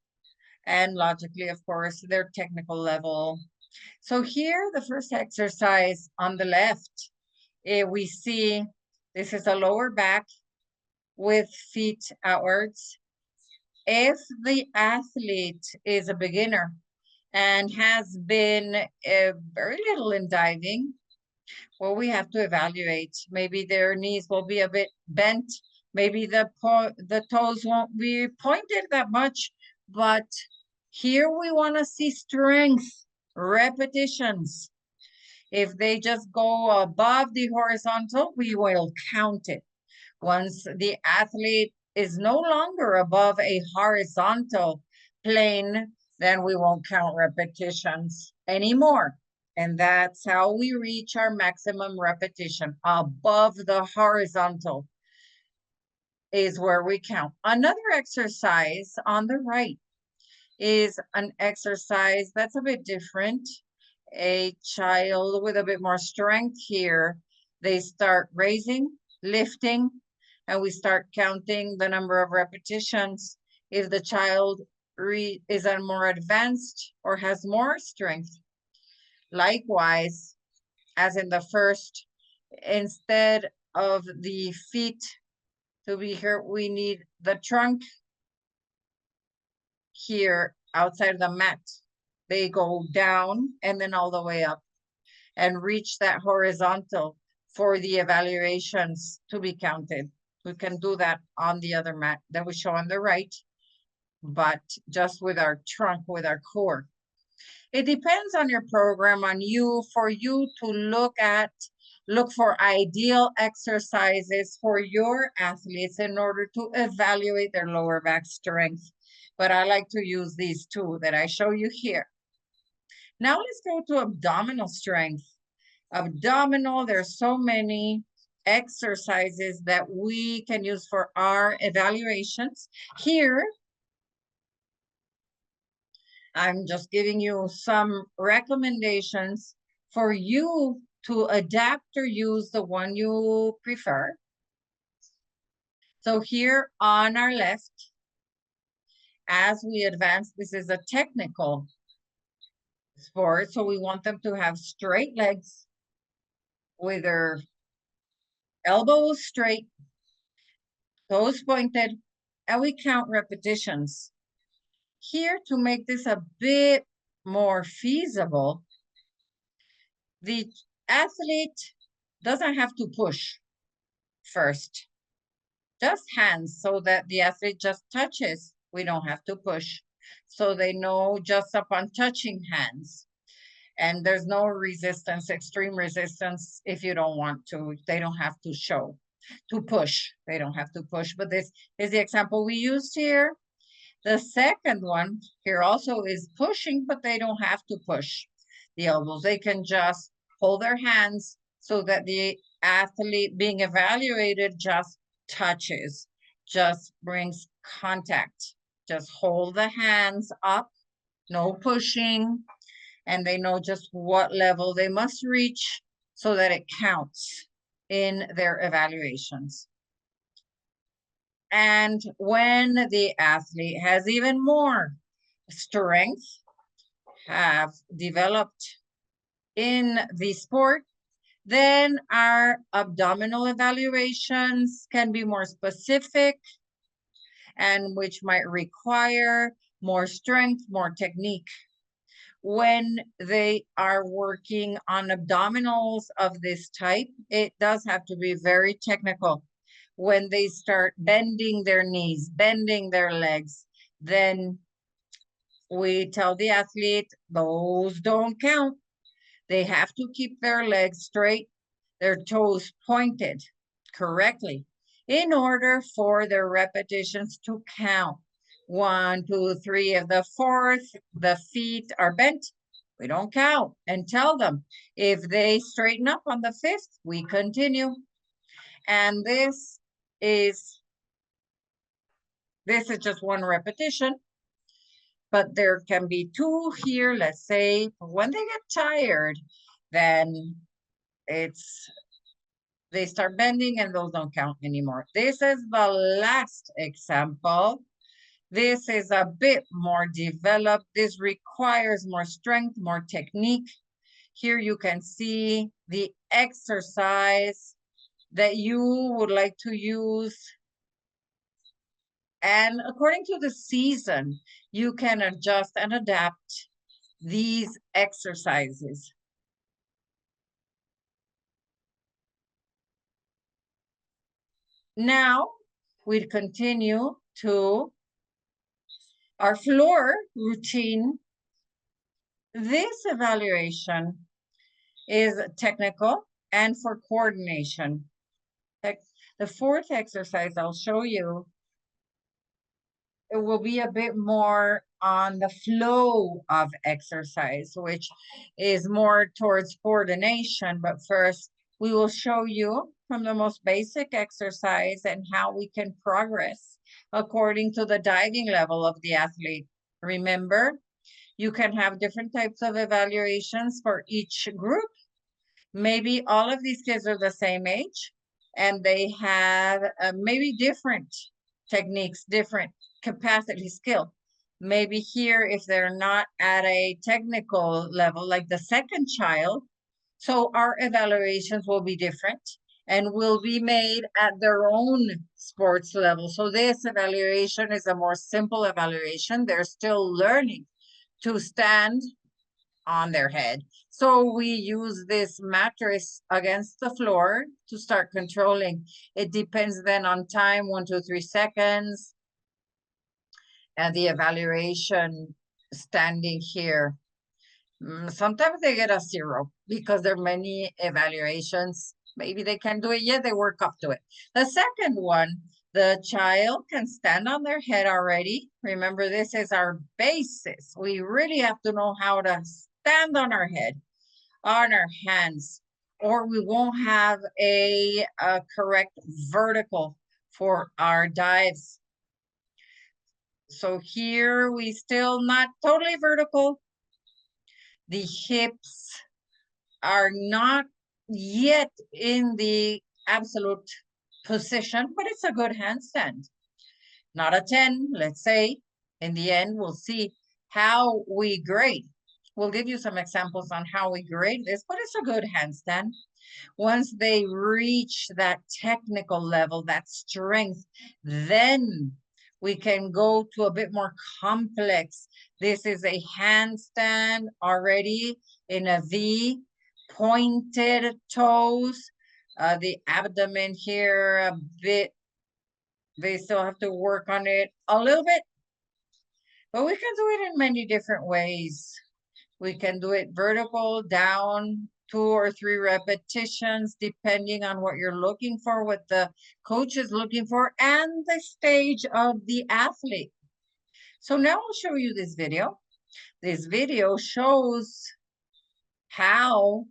and logically, of course, their technical level. So here, the first exercise on the left, we see this is a lower back with feet outwards. If the athlete is a beginner and has been very little in diving, well, we have to evaluate. Maybe their knees will be a bit bent. Maybe the toes won't be pointed that much. But here we want to see strength, repetitions. If they just go above the horizontal, we will count it. Once the athlete is no longer above a horizontal plane, then we won't count repetitions anymore. And that's how we reach our maximum repetition. Above the horizontal is where we count. Another exercise on the right is an exercise that's a bit different. A child with a bit more strength here, they start raising, lifting, and we start counting the number of repetitions. If the child is a more advanced or has more strength, likewise, as in the first, instead of the feet to be here, we need the trunk here outside of the mat. They go down and then all the way up and reach that horizontal for the evaluations to be counted. We can do that on the other mat that we show on the right, but just with our trunk, with our core. It depends on your program, on you, for you to look for ideal exercises for your athletes in order to evaluate their lower back strength. But I like to use these two that I show you here. Now let's go to abdominal strength. Abdominal, there's so many exercises that we can use for our evaluations. Here, I'm just giving you some recommendations for you to adapt or use the one you prefer. So here on our left, as we advance, this is a technical sport, so we want them to have straight legs with their elbows straight, toes pointed, and we count repetitions. Here, to make this a bit more feasible, the athlete doesn't have to push first, just hands, so that the athlete just touches. We don't have to push. So they know just upon touching hands. And there's no resistance, extreme resistance, if you don't want to. They don't have to show, to push. They don't have to push. But this is the example we used here. The second one here also is pushing, but they don't have to push the elbows. They can just hold their hands so that the athlete being evaluated just touches, just brings contact. Just hold the hands up, no pushing, and they know just what level they must reach so that it counts in their evaluations. And when the athlete has even more strength, have developed in the sport, then our abdominal evaluations can be more specific and which might require more strength, more technique. When they are working on abdominals of this type, it does have to be very technical. When they start bending their knees, bending their legs, then we tell the athlete, those don't count. They have to keep their legs straight, their toes pointed correctly in order for their repetitions to count. 1, 2, 3. If the fourth, the feet are bent, we don't count, and tell them. If they straighten up on the fifth, we continue. And this is just one repetition. but there can be 2 here, let's say. When they get tired, then they start bending and those don't count anymore. This is the last example. This is a bit more developed. This requires more strength, more technique. Here you can see the exercise that you would like to use. And according to the season, you can adjust and adapt these exercises. Now, we continue to our floor routine. This evaluation is technical and for coordination. The 4th exercise I'll show you, it will be a bit more on the flow of exercise, which is more towards coordination. But first, we will show you from the most basic exercise and how we can progress according to the diving level of the athlete. Remember, you can have different types of evaluations for each group. Maybe all of these kids are the same age and they have maybe different techniques, different capacity, skill. Maybe here, if they're not at a technical level, like the second child, so our evaluations will be different and will be made at their own sports level. So this evaluation is a more simple evaluation. They're still learning to stand on their head. So we use this mattress against the floor to start controlling. It depends then on time, 1, 2, 3 seconds. And the evaluation standing here. Sometimes they get a 0 because there are many evaluations. Maybe they can do it yet, they work up to it. The second one, the child can stand on their head already. Remember, this is our basis. We really have to know how to stand on our head, on our hands, or we won't have a correct vertical for our dives. So here we still not totally vertical. The hips are not yet in the absolute position, but it's a good handstand. Not a 10, let's say. In the end, we'll see how we grade. We'll give you some examples on how we grade this, but it's a good handstand. Once they reach that technical level, that strength, then we can go to a bit more complex. This is a handstand already in a V, pointed toes, the abdomen here a bit. They still have to work on it a little bit, but we can do it in many different ways. We can do it vertical, down, 2 or 3 repetitions, depending on what you're looking for, what the coach is looking for, and the stage of the athlete. So now I'll show you this video. This video shows how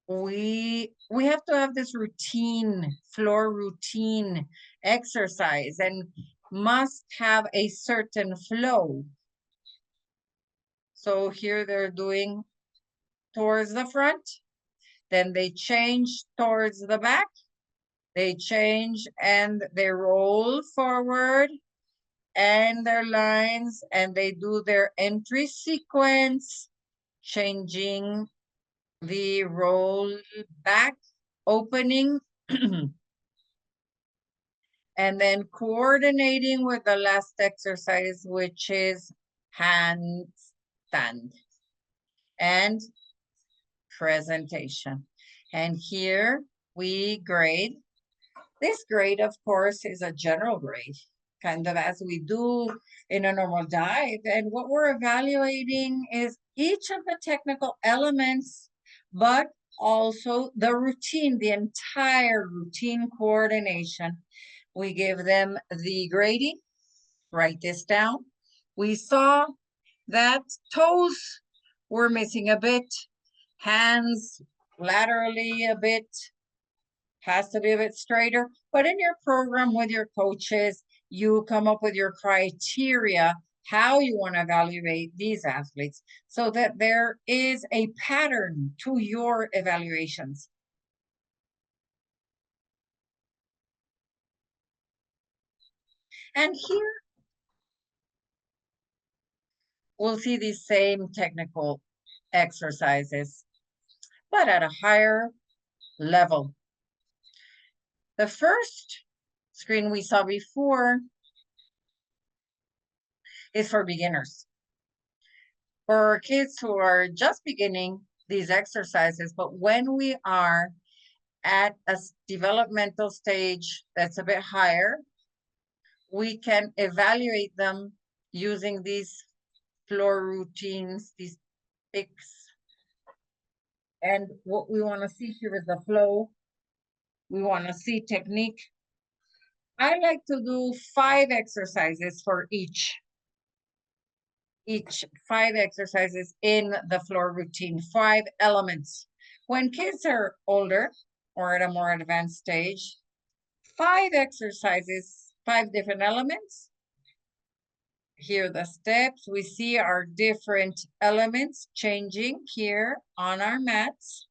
we have to have this routine, floor routine exercise, and must have a certain flow. So here they're doing towards the front, then they change towards the back, they change and they roll forward and their lines, and they do their entry sequence, changing the roll back, opening, and then coordinating with the last exercise, which is handstand and presentation. And here we grade. This grade, of course, is a general grade, kind of as we do in a normal dive. And what we're evaluating is each of the technical elements, but also the routine, the entire routine coordination. We give them the grading. Write this down. We saw that toes were missing a bit, hands laterally a bit, has to be a bit straighter. But in your program with your coaches, you come up with your criteria how you want to evaluate these athletes so that there is a pattern to your evaluations. And here we'll see these same technical exercises, but at a higher level. The first screen we saw before is for beginners. For kids who are just beginning these exercises, but when we are at a developmental stage that's a bit higher, we can evaluate them using these floor routines, these picks. And what we want to see here is the flow. We want to see technique. I like to do 5 exercises for each 5 exercises in the floor routine, 5 elements. When kids are older or at a more advanced stage, 5 exercises, 5 different elements. Here are the steps. We see our different elements changing here on our mats.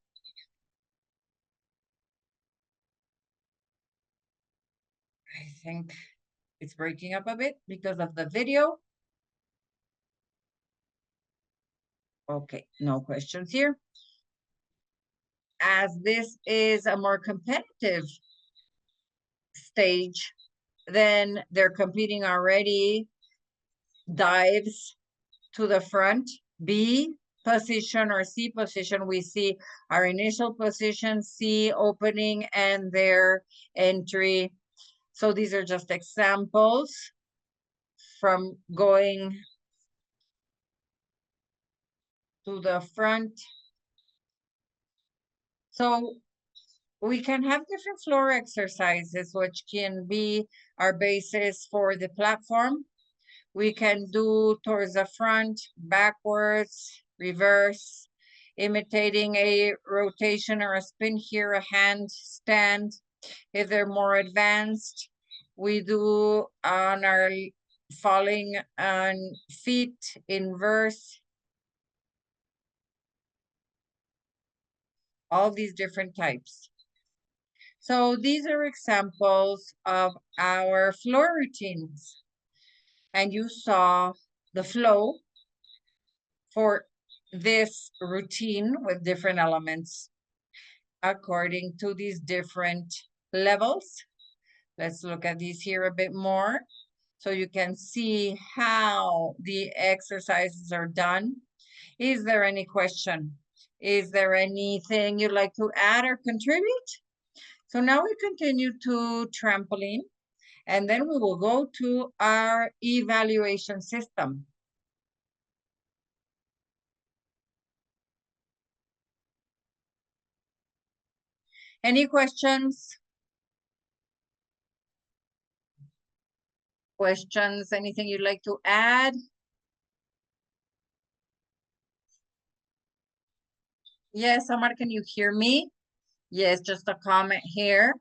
I think it's breaking up a bit because of the video. Okay, no questions here. As this is a more competitive stage, then they're competing already. Dives to the front, B position or C position, we see our initial position, C opening and their entry. So these are just examples from going to the front. So we can have different floor exercises, which can be our basis for the platform. We can do towards the front, backwards, reverse, imitating a rotation or a spin here, a handstand. If they're more advanced, we do on our falling on feet, inverse. All these different types. So these are examples of our floor routines. And you saw the flow for this routine with different elements according to these different levels. Let's look at these here a bit more so you can see how the exercises are done. Is there any question? Is there anything you'd like to add or contribute? So now we continue to trampoline, and then we will go to our evaluation system. Any questions? Questions, anything you'd like to add? Yes, Omar, can you hear me? Yes, just a comment here.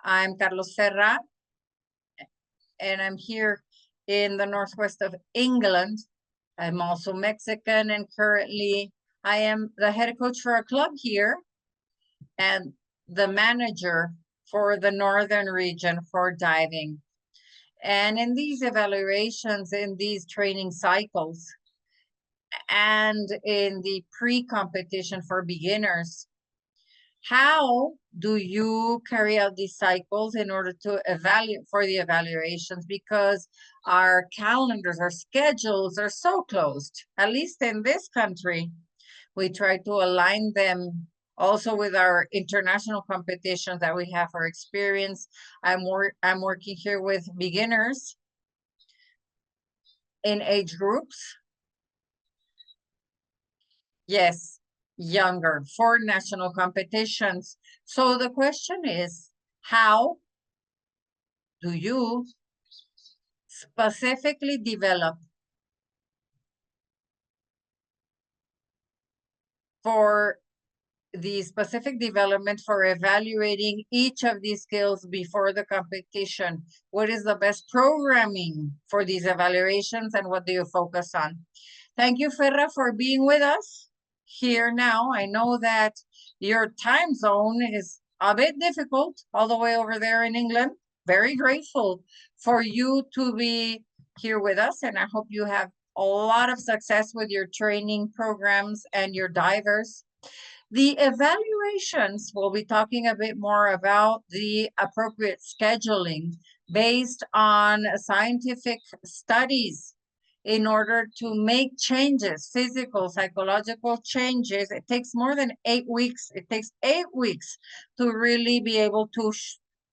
I'm Carlos Serra, and I'm here in the northwest of England. I'm also Mexican, and currently I am the head coach for a club here and the manager for the northern region for diving. And in these evaluations, in these training cycles, and in the pre-competition for beginners, how do you carry out these cycles in order to evaluate for the evaluations? Because our calendars, our schedules are so closed, at least in this country. We try to align them also with our international competitions that we have for experience. I'm working here with beginners in age groups. Yes, younger for national competitions. So the question is, how do you specifically develop for the specific development for evaluating each of these skills before the competition. What is the best programming for these evaluations and what do you focus on? Thank you, Ferra, for being with us here now. I know that your time zone is a bit difficult all the way over there in England. Very grateful for you to be here with us, and I hope you have a lot of success with your training programs and your divers. The evaluations, we'll be talking a bit more about the appropriate scheduling based on scientific studies in order to make changes, physical, psychological changes. It takes more than 8 weeks. It takes 8 weeks to really be able to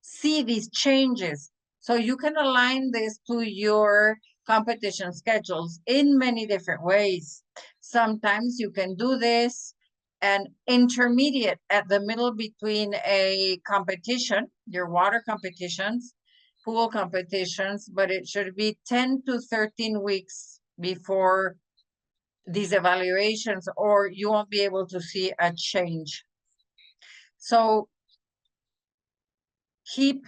see these changes. So you can align this to your competition schedules in many different ways. Sometimes you can do this an intermediate at the middle between a competition, your water competitions, pool competitions, but it should be 10 to 13 weeks before these evaluations, or you won't be able to see a change. So keep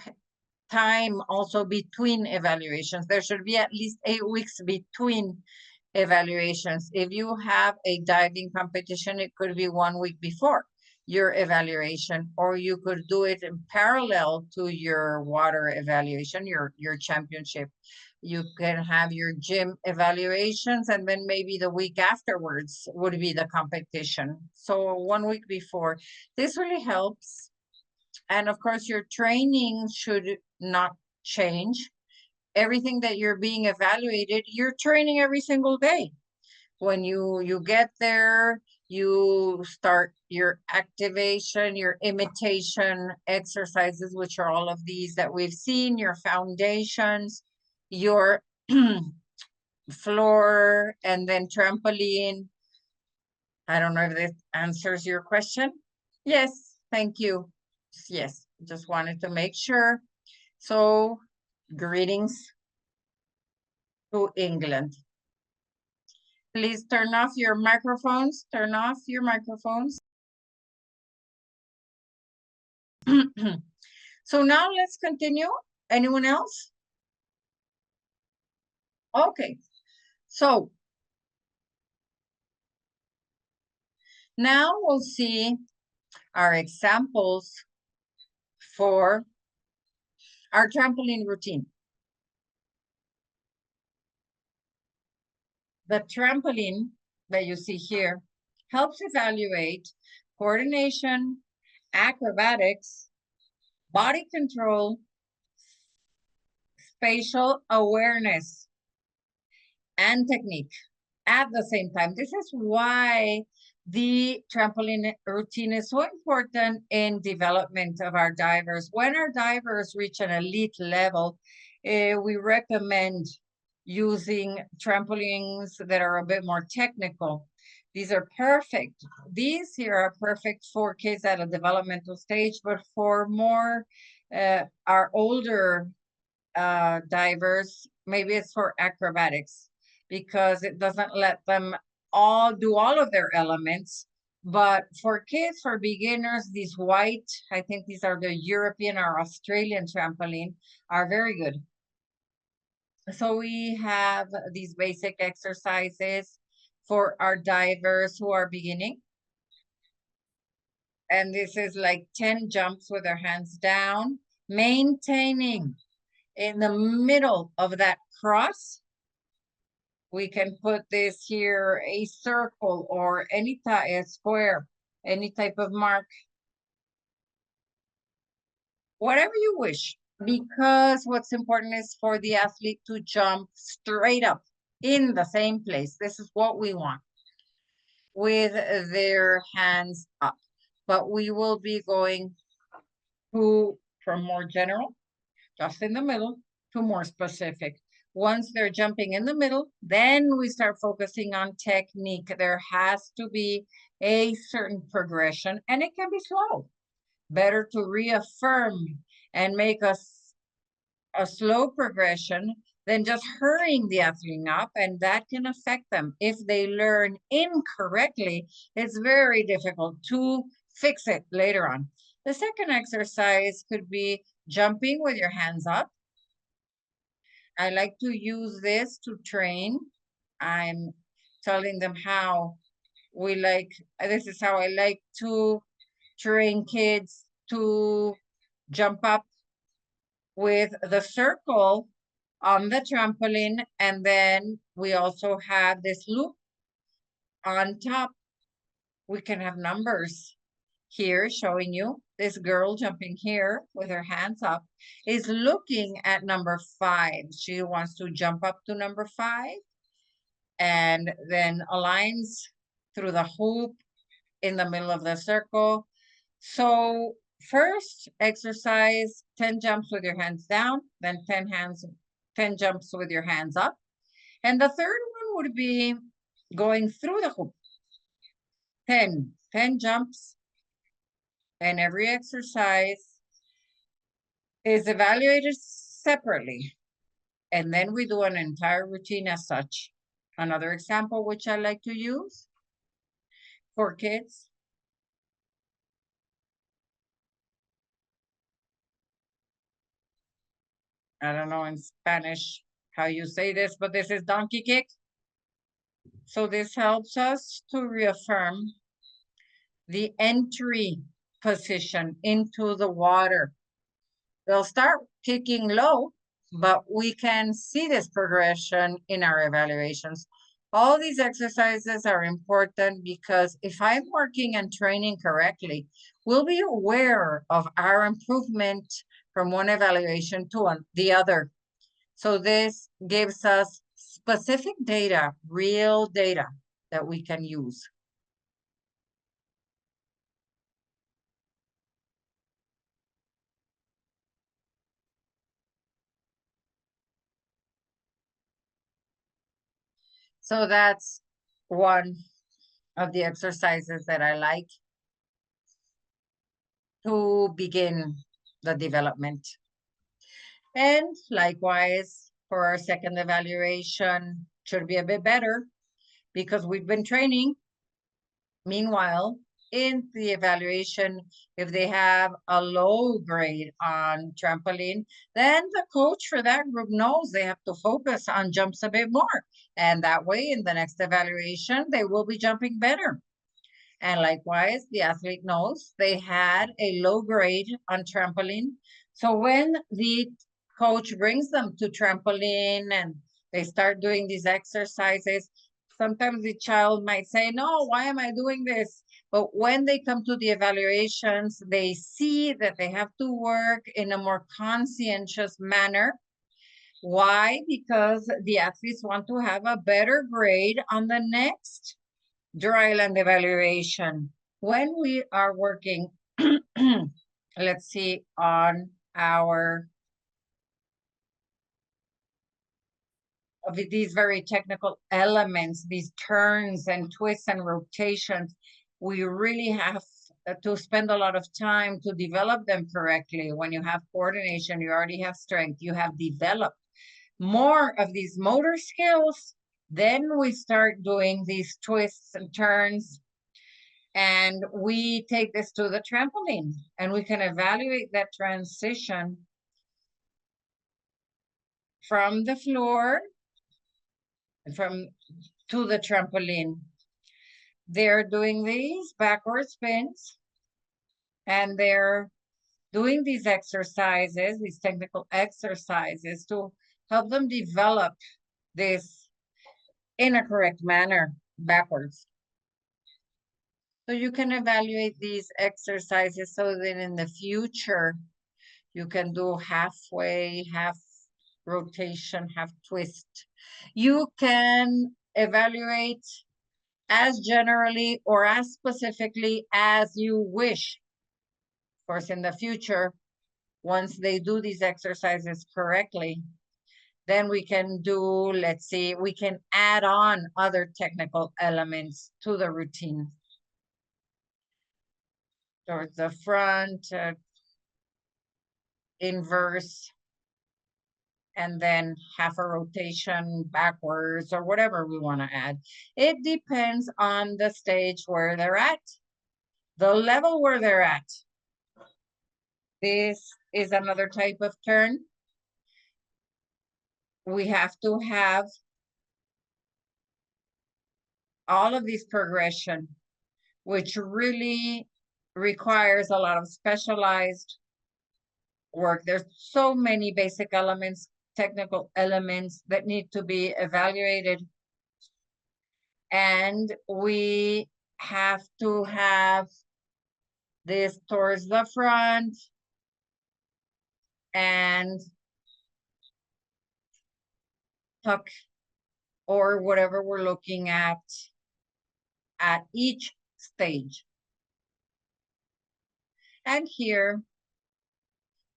time also between evaluations. There should be at least 8 weeks between evaluations. If you have a diving competition, it could be 1 week before your evaluation, or you could do it in parallel to your water evaluation, your championship. You can have your gym evaluations, and then maybe the week afterwards would be the competition. So 1 week before. This really helps. And of course, your training should not change. Everything that you're being evaluated, you're training every single day. When you get there, you start your activation, your imitation exercises, which are all of these that we've seen, your foundations, your floor, and then trampoline. I don't know if this answers your question. Yes, thank you. Yes, just wanted to make sure. So, greetings to England. Please turn off your microphones. Turn off your microphones. So now let's continue. Anyone else? Okay. So now we'll see our examples for our trampoline routine. The trampoline that you see here helps evaluate coordination, acrobatics, body control, spatial awareness, and technique at the same time. This is why the trampoline routine is so important in development of our divers. When our divers reach an elite level, we recommend using trampolines that are a bit more technical. These are perfect. These here are perfect for kids at a developmental stage, but for more our older divers, maybe it's for acrobatics, because it doesn't let them all do all of their elements. But for kids, for beginners, these white, I think these are the European or Australian trampoline, are very good. So we have these basic exercises for our divers who are beginning. And this is like 10 jumps with their hands down, maintaining in the middle of that cross. We can put this here, a circle or any type, a square, any type of mark, whatever you wish, because what's important is for the athlete to jump straight up in the same place. This is what we want, with their hands up. But we will be going from more general, just in the middle, to more specific. Once they're jumping in the middle, then we start focusing on technique. There has to be a certain progression, and it can be slow. Better to reaffirm and make a slow progression than just hurrying the athlete up, and that can affect them. If they learn incorrectly, it's very difficult to fix it later on. The second exercise could be jumping with your hands up. I like to use this to train. I'm telling them how this is how I like to train kids to jump up with the circle on the trampoline. And then we also have this loop on top. We can have numbers here showing you this girl jumping here with her hands up is looking at number 5. She wants to jump up to number 5 and then aligns through the hoop in the middle of the circle. So first exercise 10 jumps with your hands down, then 10 jumps with your hands up. And the third one would be going through the hoop. 10 jumps, and every exercise is evaluated separately. And then we do an entire routine as such. Another example which I like to use for kids. I don't know in Spanish how you say this, but this is donkey kick. So this helps us to reaffirm the entry position into the water. They'll start kicking low, but we can see this progression in our evaluations. All these exercises are important because if I'm working and training correctly, we'll be aware of our improvement from one evaluation to the other. So this gives us specific data, real data that we can use. So that's one of the exercises that I like to begin the development. And likewise, for our second evaluation, should be a bit better because we've been training. Meanwhile, in the evaluation, if they have a low grade on trampoline, then the coach for that group knows they have to focus on jumps a bit more. And that way, in the next evaluation, they will be jumping better. And likewise, the athlete knows they had a low grade on trampoline. So when the coach brings them to trampoline and they start doing these exercises, sometimes the child might say, no, why am I doing this? But when they come to the evaluations, they see that they have to work in a more conscientious manner. Why? Because the athletes want to have a better grade on the next dry land evaluation. When we are working, let's see, on our of these very technical elements, these turns and twists and rotations, we really have to spend a lot of time to develop them correctly. When you have coordination, you already have strength, you have developed more of these motor skills. Then we start doing these twists and turns, and we take this to the trampoline, and we can evaluate that transition from the floor to the trampoline. They're doing these backward spins, and they're doing these exercises, these technical exercises, to help them develop this in a correct manner backwards. So you can evaluate these exercises so that in the future you can do halfway, half rotation, half twist. You can evaluate as generally or as specifically as you wish. Of course, in the future, once they do these exercises correctly, then we can do, let's see, we can add on other technical elements to the routine. Towards the front, inverse, and then half a rotation backwards or whatever we want to add. It depends on the stage where they're at. the level where they're at. This is another type of turn. We have to have all of this progression, which really requires a lot of specialized work. There's so many basic elements, technical elements that need to be evaluated. And we have to have this towards the front and tuck or whatever we're looking at each stage. And here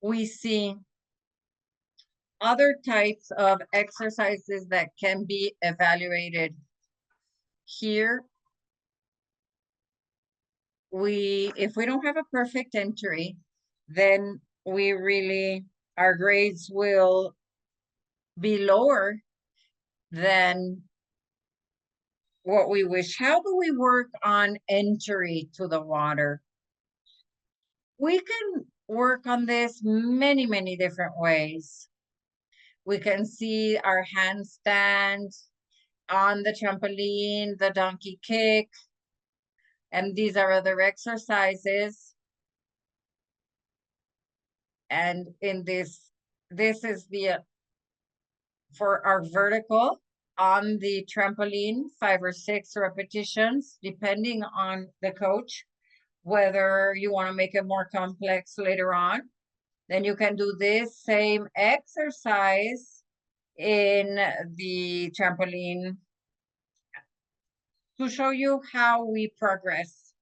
we see other types of exercises that can be evaluated. Here, if we don't have a perfect entry, then our grades will be lower than what we wish. How do we work on entry to the water? We can work on this many, many different ways. We can see our handstand on the trampoline, the donkey kick, and these are other exercises. And in this is for our vertical on the trampoline, 5 or 6 repetitions, depending on the coach, whether you want to make it more complex later on. Then you can do this same exercise in the trampoline to show you how we progress,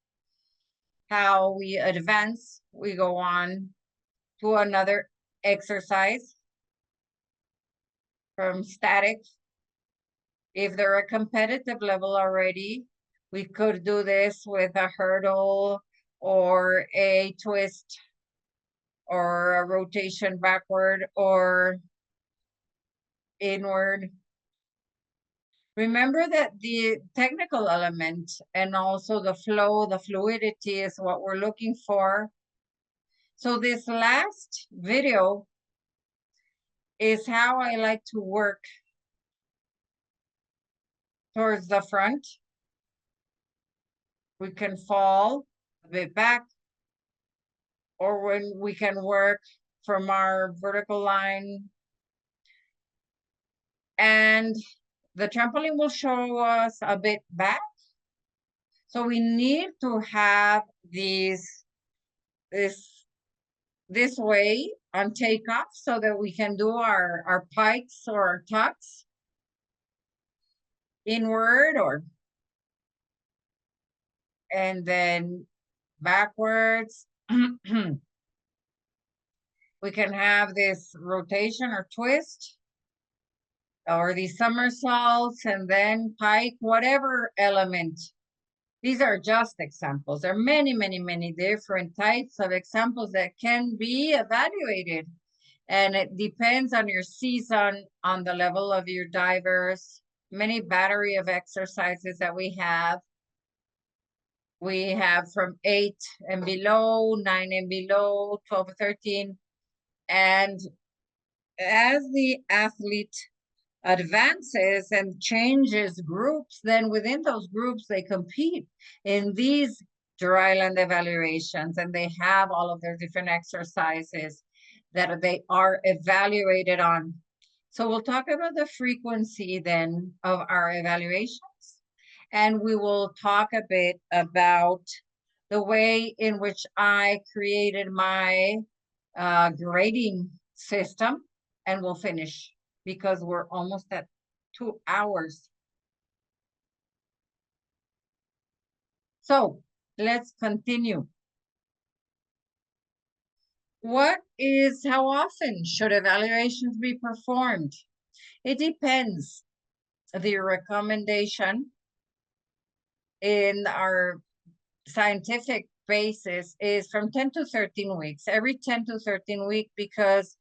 how we advance. We go on to another exercise from static. If they're a competitive level already, we could do this with a hurdle or a twist or a rotation backward or inward. Remember that the technical element and also the flow, the fluidity is what we're looking for. So this last video is how I like to work towards the front. We can fall a bit back, or when we can work from our vertical line. And the trampoline will show us a bit back. So we need to have this way on takeoff so that we can do our pikes or our tucks inward and then backwards. We can have this rotation or twist or these somersaults and then pike, whatever element. These are just examples. There are many, many, many different types of examples that can be evaluated. And it depends on your season, on the level of your divers, many battery of exercises that we have. We have from 8 and below, 9 and below, 12, 13. And as the athlete advances and changes groups, then within those groups, they compete in these dry land evaluations, and they have all of their different exercises that they are evaluated on. So we'll talk about the frequency then of our evaluations, and we will talk a bit about the way in which I created my grading system, and we'll finish because we're almost at 2 hours. So let's continue. How often should evaluations be performed? It depends. The recommendation in our scientific basis is from 10 to 13 weeks, every 10 to 13 weeks, because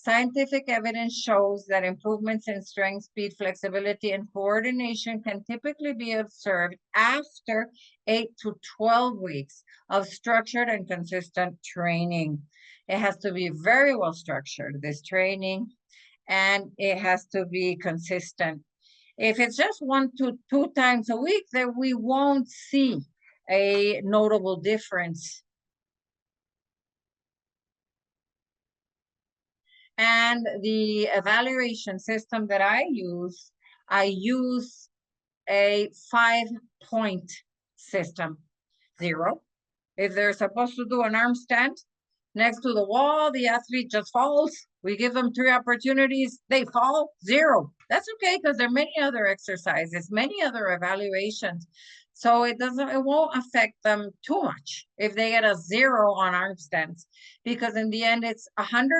Scientific evidence shows that improvements in strength, speed, flexibility, and coordination can typically be observed after 8 to 12 weeks of structured and consistent training. It has to be very well structured, this training, and it has to be consistent. If it's just 1 to 2 times a week, then we won't see a notable difference. And the evaluation system that I use a 5-point system. 0. If they're supposed to do an arm stand next to the wall, the athlete just falls. We give them 3 opportunities, they fall. 0. That's okay, because there are many other exercises, many other evaluations. So it won't affect them too much if they get a 0 on arm stands, because in the end it's 100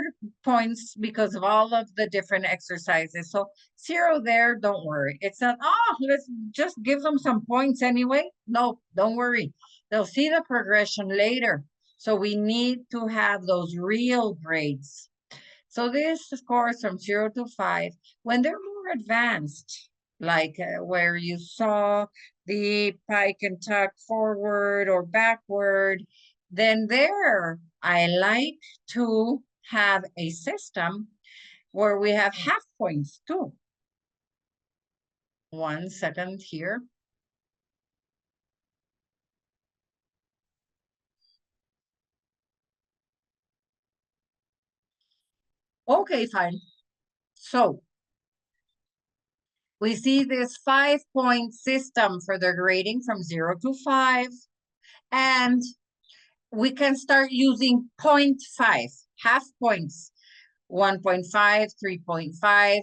points because of all of the different exercises. So 0 there, don't worry. It's not, oh, let's just give them some points anyway. No, don't worry. They'll see the progression later. So we need to have those real grades. So this scores from 0 to 5. When they're more advanced, like where you saw the pike and tuck forward or backward, then there I like to have a system where we have half points too. 1 second here. Okay, fine. So we see this 5-point system for the grading from 0 to 5. And we can start using 0.5, half points, 1.5, 3.5.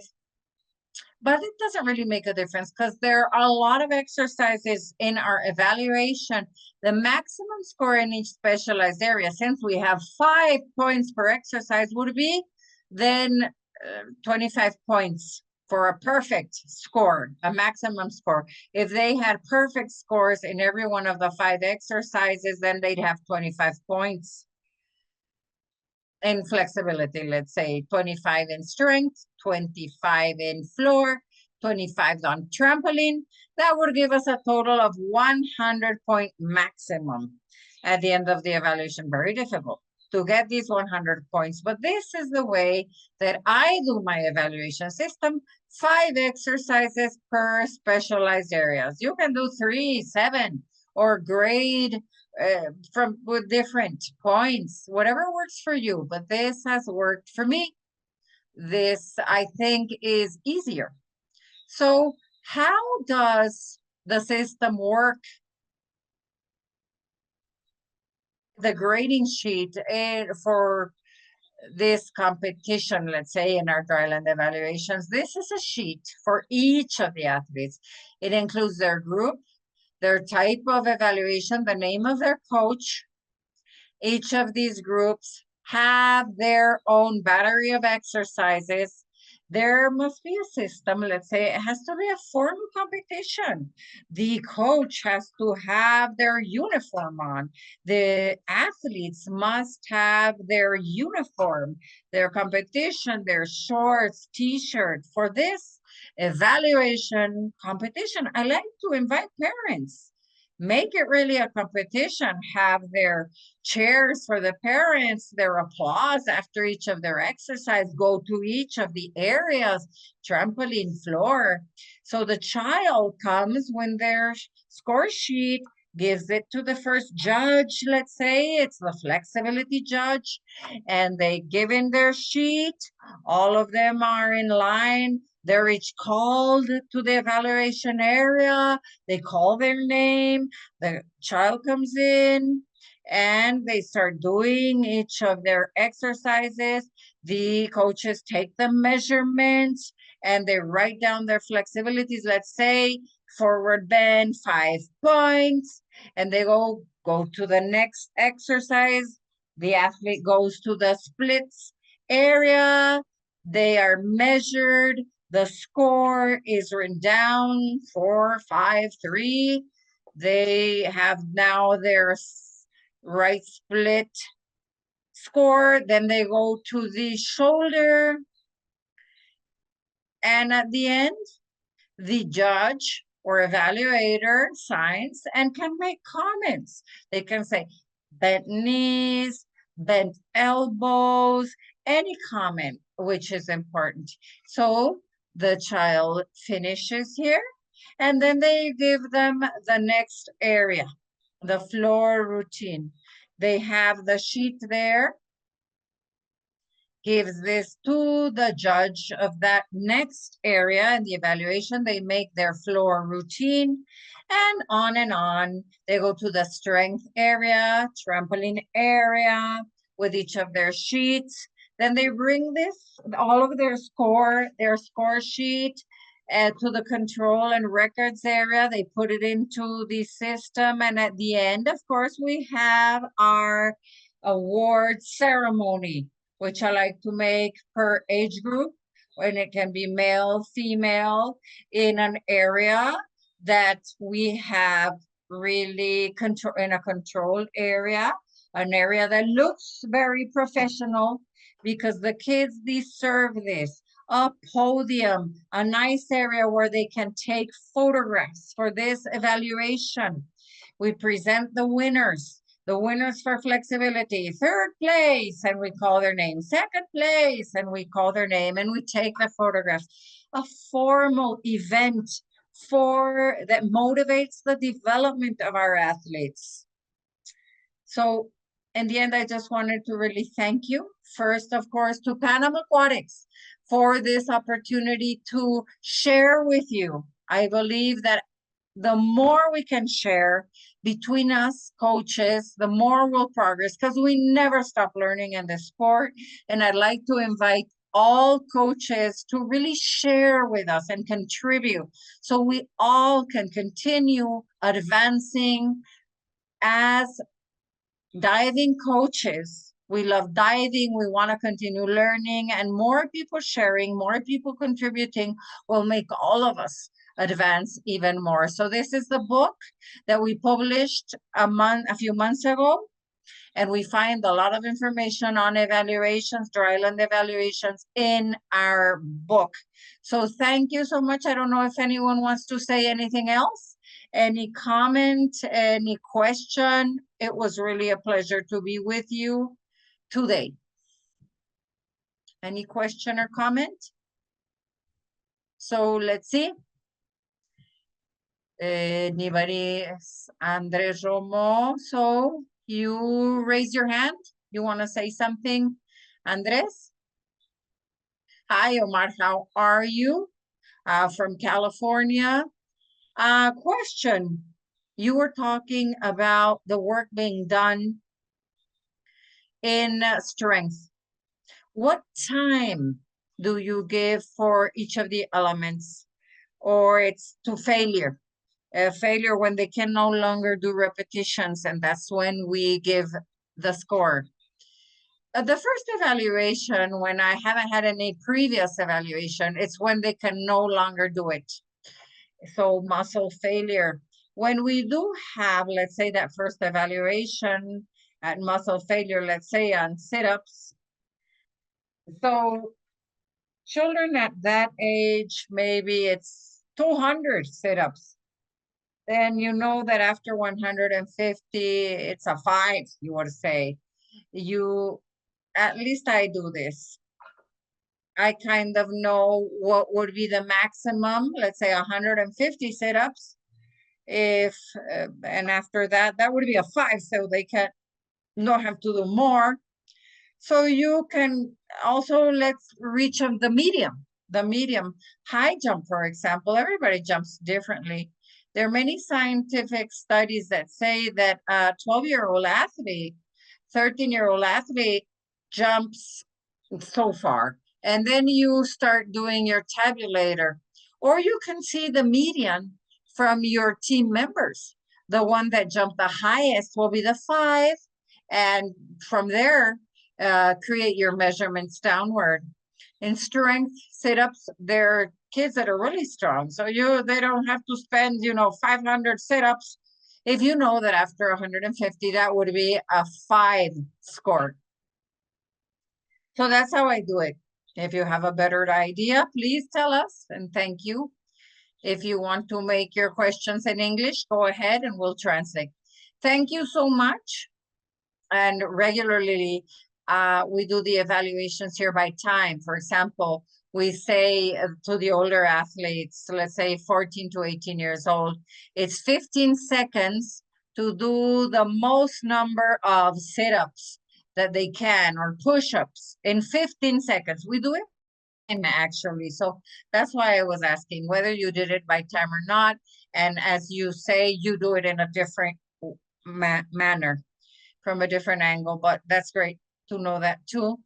But it doesn't really make a difference because there are a lot of exercises in our evaluation. The maximum score in each specialized area, since we have 5 points per exercise, would be then 25 points for a perfect score, a maximum score. If they had perfect scores in every one of the 5 exercises, then they'd have 25 points. In flexibility, let's say 25 in strength, 25 in floor, 25 on trampoline. That would give us a total of 100-point maximum at the end of the evaluation. Very difficult to get these 100 points, but this is the way that I do my evaluation system. 5 exercises per specialized areas. You can do 3, 7, or grade from with different points, whatever works for you, but this has worked for me. This, I think, is easier. So how does the system work? The grading sheet for this competition, let's say in our dryland evaluations, this is a sheet for each of the athletes. It includes their group, their type of evaluation, the name of their coach. Each of these groups have their own battery of exercises. There must be a system, let's say it has to be a formal competition. The coach has to have their uniform on. The athletes must have their uniform, their competition, their shorts, t-shirt. For this evaluation competition, I like to invite parents. Make it really a competition, have their chairs for the parents, their applause after each of their exercise, go to each of the areas, trampoline, floor. So the child comes when their score sheet, gives it to the first judge, let's say it's the flexibility judge, and they give in their sheet. All of them are in line. They're each called to the evaluation area. They call their name. The child comes in and they start doing each of their exercises. The coaches take the measurements and they write down their flexibilities. Let's say forward bend, 5 points, and they go to the next exercise. The athlete goes to the splits area. They are measured. The score is written down, 4, 5, 3. They have now their right split score, then they go to the shoulder. And at the end, the judge or evaluator signs and can make comments. They can say bent knees, bent elbows, any comment, which is important. So the child finishes here, and then they give them the next area, the floor routine. They have the sheet there, gives this to the judge of that next area in the evaluation. They make their floor routine, and on and on. They go to the strength area, trampoline area with each of their sheets. Then they bring this, all of their score sheet to the control and records area. They put it into the system. And at the end, of course, we have our award ceremony, which I like to make per age group, and it can be male, female, in an area that we have really in a controlled area, an area that looks very professional, because the kids deserve this. A podium, a nice area where they can take photographs for this evaluation. We present the winners for flexibility, third place, and we call their name, second place, and we call their name, and we take the photographs. A formal event that motivates the development of our athletes. So in the end, I just wanted to really thank you. First, of course, to Pan-Am Aquatics for this opportunity to share with you. I believe that the more we can share between us coaches, the more we'll progress, because we never stop learning in this sport. And I'd like to invite all coaches to really share with us and contribute, so we all can continue advancing as diving coaches. We love diving. We want to continue learning, and more people sharing, more people contributing will make all of us advance even more. So this is the book that we published a few months ago, and we find a lot of information on evaluations, dryland evaluations, in our book. So thank you so much. I don't know if anyone wants to say anything else. Any comment, any question? It was really a pleasure to be with you today. Any question or comment? So let's see. Anybody? Andres Romo. So you raise your hand. You want to say something, Andres? Hi, Omar. How are you? From California. Question. You were talking about the work being done in strength. What time do you give for each of the elements? Or it's to failure? Failure when they can no longer do repetitions, and that's when we give the score. The first evaluation, when I haven't had any previous evaluation, it's when they can no longer do it. So muscle failure. When we do have, let's say, that first evaluation at muscle failure, let's say on sit-ups. So children at that age, maybe it's 200 sit-ups. Then you know that after 150, it's a 5, you would say. At least I do this. I kind of know what would be the maximum, let's say 150 sit-ups. And after that would be a 5, so they can not have to do more. So you can also, let's reach the medium high jump, for example. Everybody jumps differently. There are many scientific studies that say that a 12-year-old athlete, 13-year-old athlete jumps so far. And then you start doing your tabulator, or you can see the median from your team members. The one that jumped the highest will be the 5, and from there, create your measurements downward. In strength sit-ups, there are kids that are really strong, so they don't have to spend 500 sit-ups. If you know that after 150, that would be a 5 score. So that's how I do it. If you have a better idea, please tell us, and thank you. If you want to make your questions in English, go ahead and we'll translate. Thank you so much. And regularly, we do the evaluations here by time. For example, we say to the older athletes, let's say 14 to 18 years old, it's 15 seconds to do the most number of sit-ups that they can, or push-ups in 15 seconds. We do it actually. So that's why I was asking whether you did it by time or not. And as you say, you do it in a different manner, from a different angle, but that's great to know that too.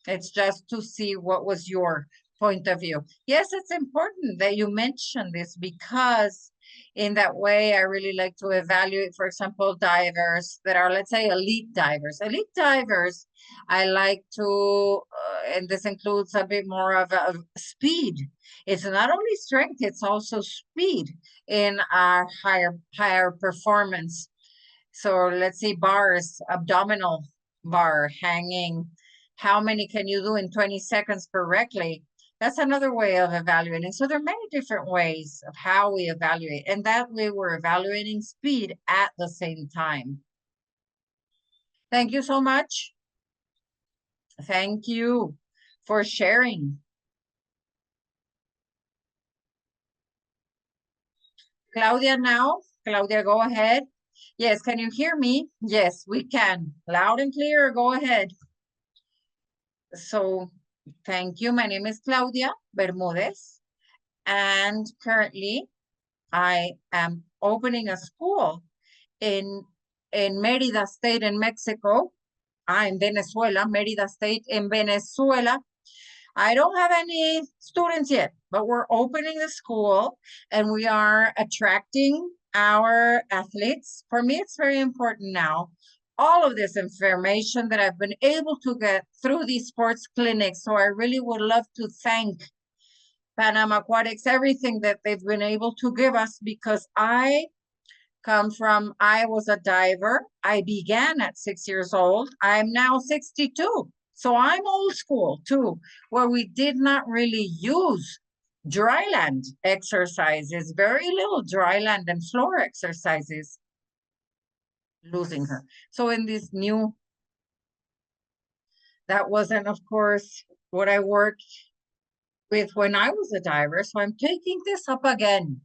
It's just to see what was your point of view. Yes, it's important that you mention this, because in that way, I really like to evaluate, for example, divers that are, let's say, elite divers. Elite divers, I like to, and this includes a bit more of a speed. It's not only strength, it's also speed in our higher performance. So let's see, bars, abdominal bar, hanging. How many can you do in 20 seconds correctly? That's another way of evaluating. So there are many different ways of how we evaluate. And that way we're evaluating speed at the same time. Thank you so much. Thank you for sharing. Claudia now. Claudia, go ahead. Yes, can you hear me? Yes, we can. Loud and clear, go ahead. So thank you. My name is Claudia Bermudez, and currently I am opening a school in Mérida State in Mexico. In Venezuela, Mérida State in Venezuela. I don't have any students yet, but we're opening the school and we are attracting our athletes. For me, it's very important now, all of this information that I've been able to get through these sports clinics. So I really would love to thank Panama Aquatics, everything that they've been able to give us, because I was a diver. I began at 6 years old. I'm now 62. So I'm old school too, where we did not really use dry land exercises, very little dry land and floor exercises. Losing her. So in this new, that wasn't, of course, what I worked with when I was a diver. So I'm taking this up again.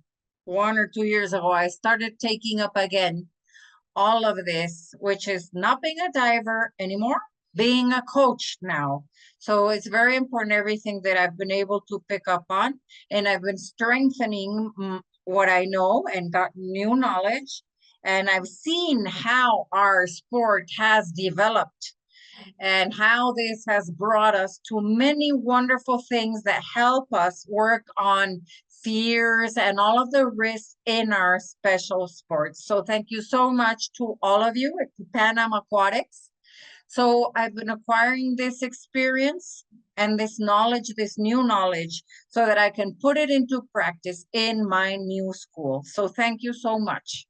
1 or 2 years ago, I started taking up again all of this, which is not being a diver anymore, being a coach now. So it's very important, everything that I've been able to pick up on, and I've been strengthening what I know and got new knowledge. And I've seen how our sport has developed and how this has brought us to many wonderful things that help us work on fears and all of the risks in our special sports. So thank you so much to all of you at Panama Aquatics. So I've been acquiring this experience and this knowledge, this new knowledge, so that I can put it into practice in my new school. So thank you so much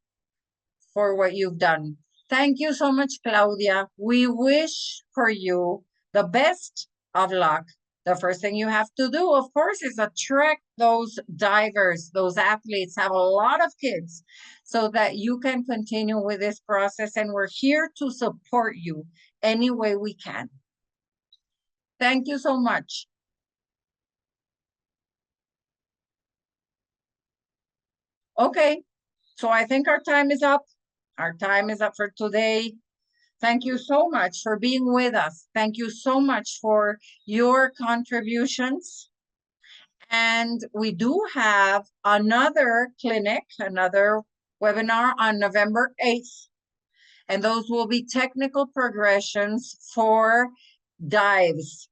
for what you've done. Thank you so much, Claudia. We wish for you the best of luck. The first thing you have to do, of course, is attract those divers, those athletes, have a lot of kids, so that you can continue with this process. And we're here to support you any way we can. Thank you so much. Okay, so I think our time is up. Our time is up for today. Thank you so much for being with us. Thank you so much for your contributions. And we do have another clinic, another webinar on November 8th. And those will be technical progressions for dives,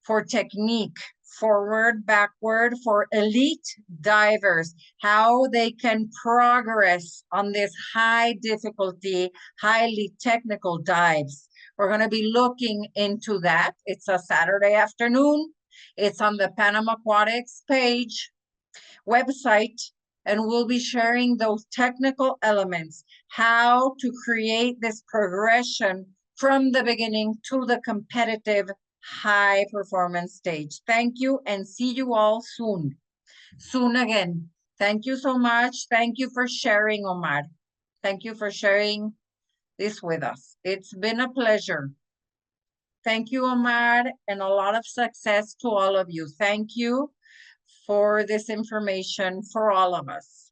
for technique, forward, backward, for elite divers, how they can progress on this high difficulty, highly technical dives. We're going to be looking into that. It's a Saturday afternoon. It's on the Panama Aquatics page, website, and we'll be sharing those technical elements, how to create this progression from the beginning to the competitive high performance stage. Thank you and see you all soon. Soon again. Thank you so much. Thank you for sharing, Omar. Thank you for sharing this with us. It's been a pleasure. Thank you, Omar, and a lot of success to all of you. Thank you for this information for all of us.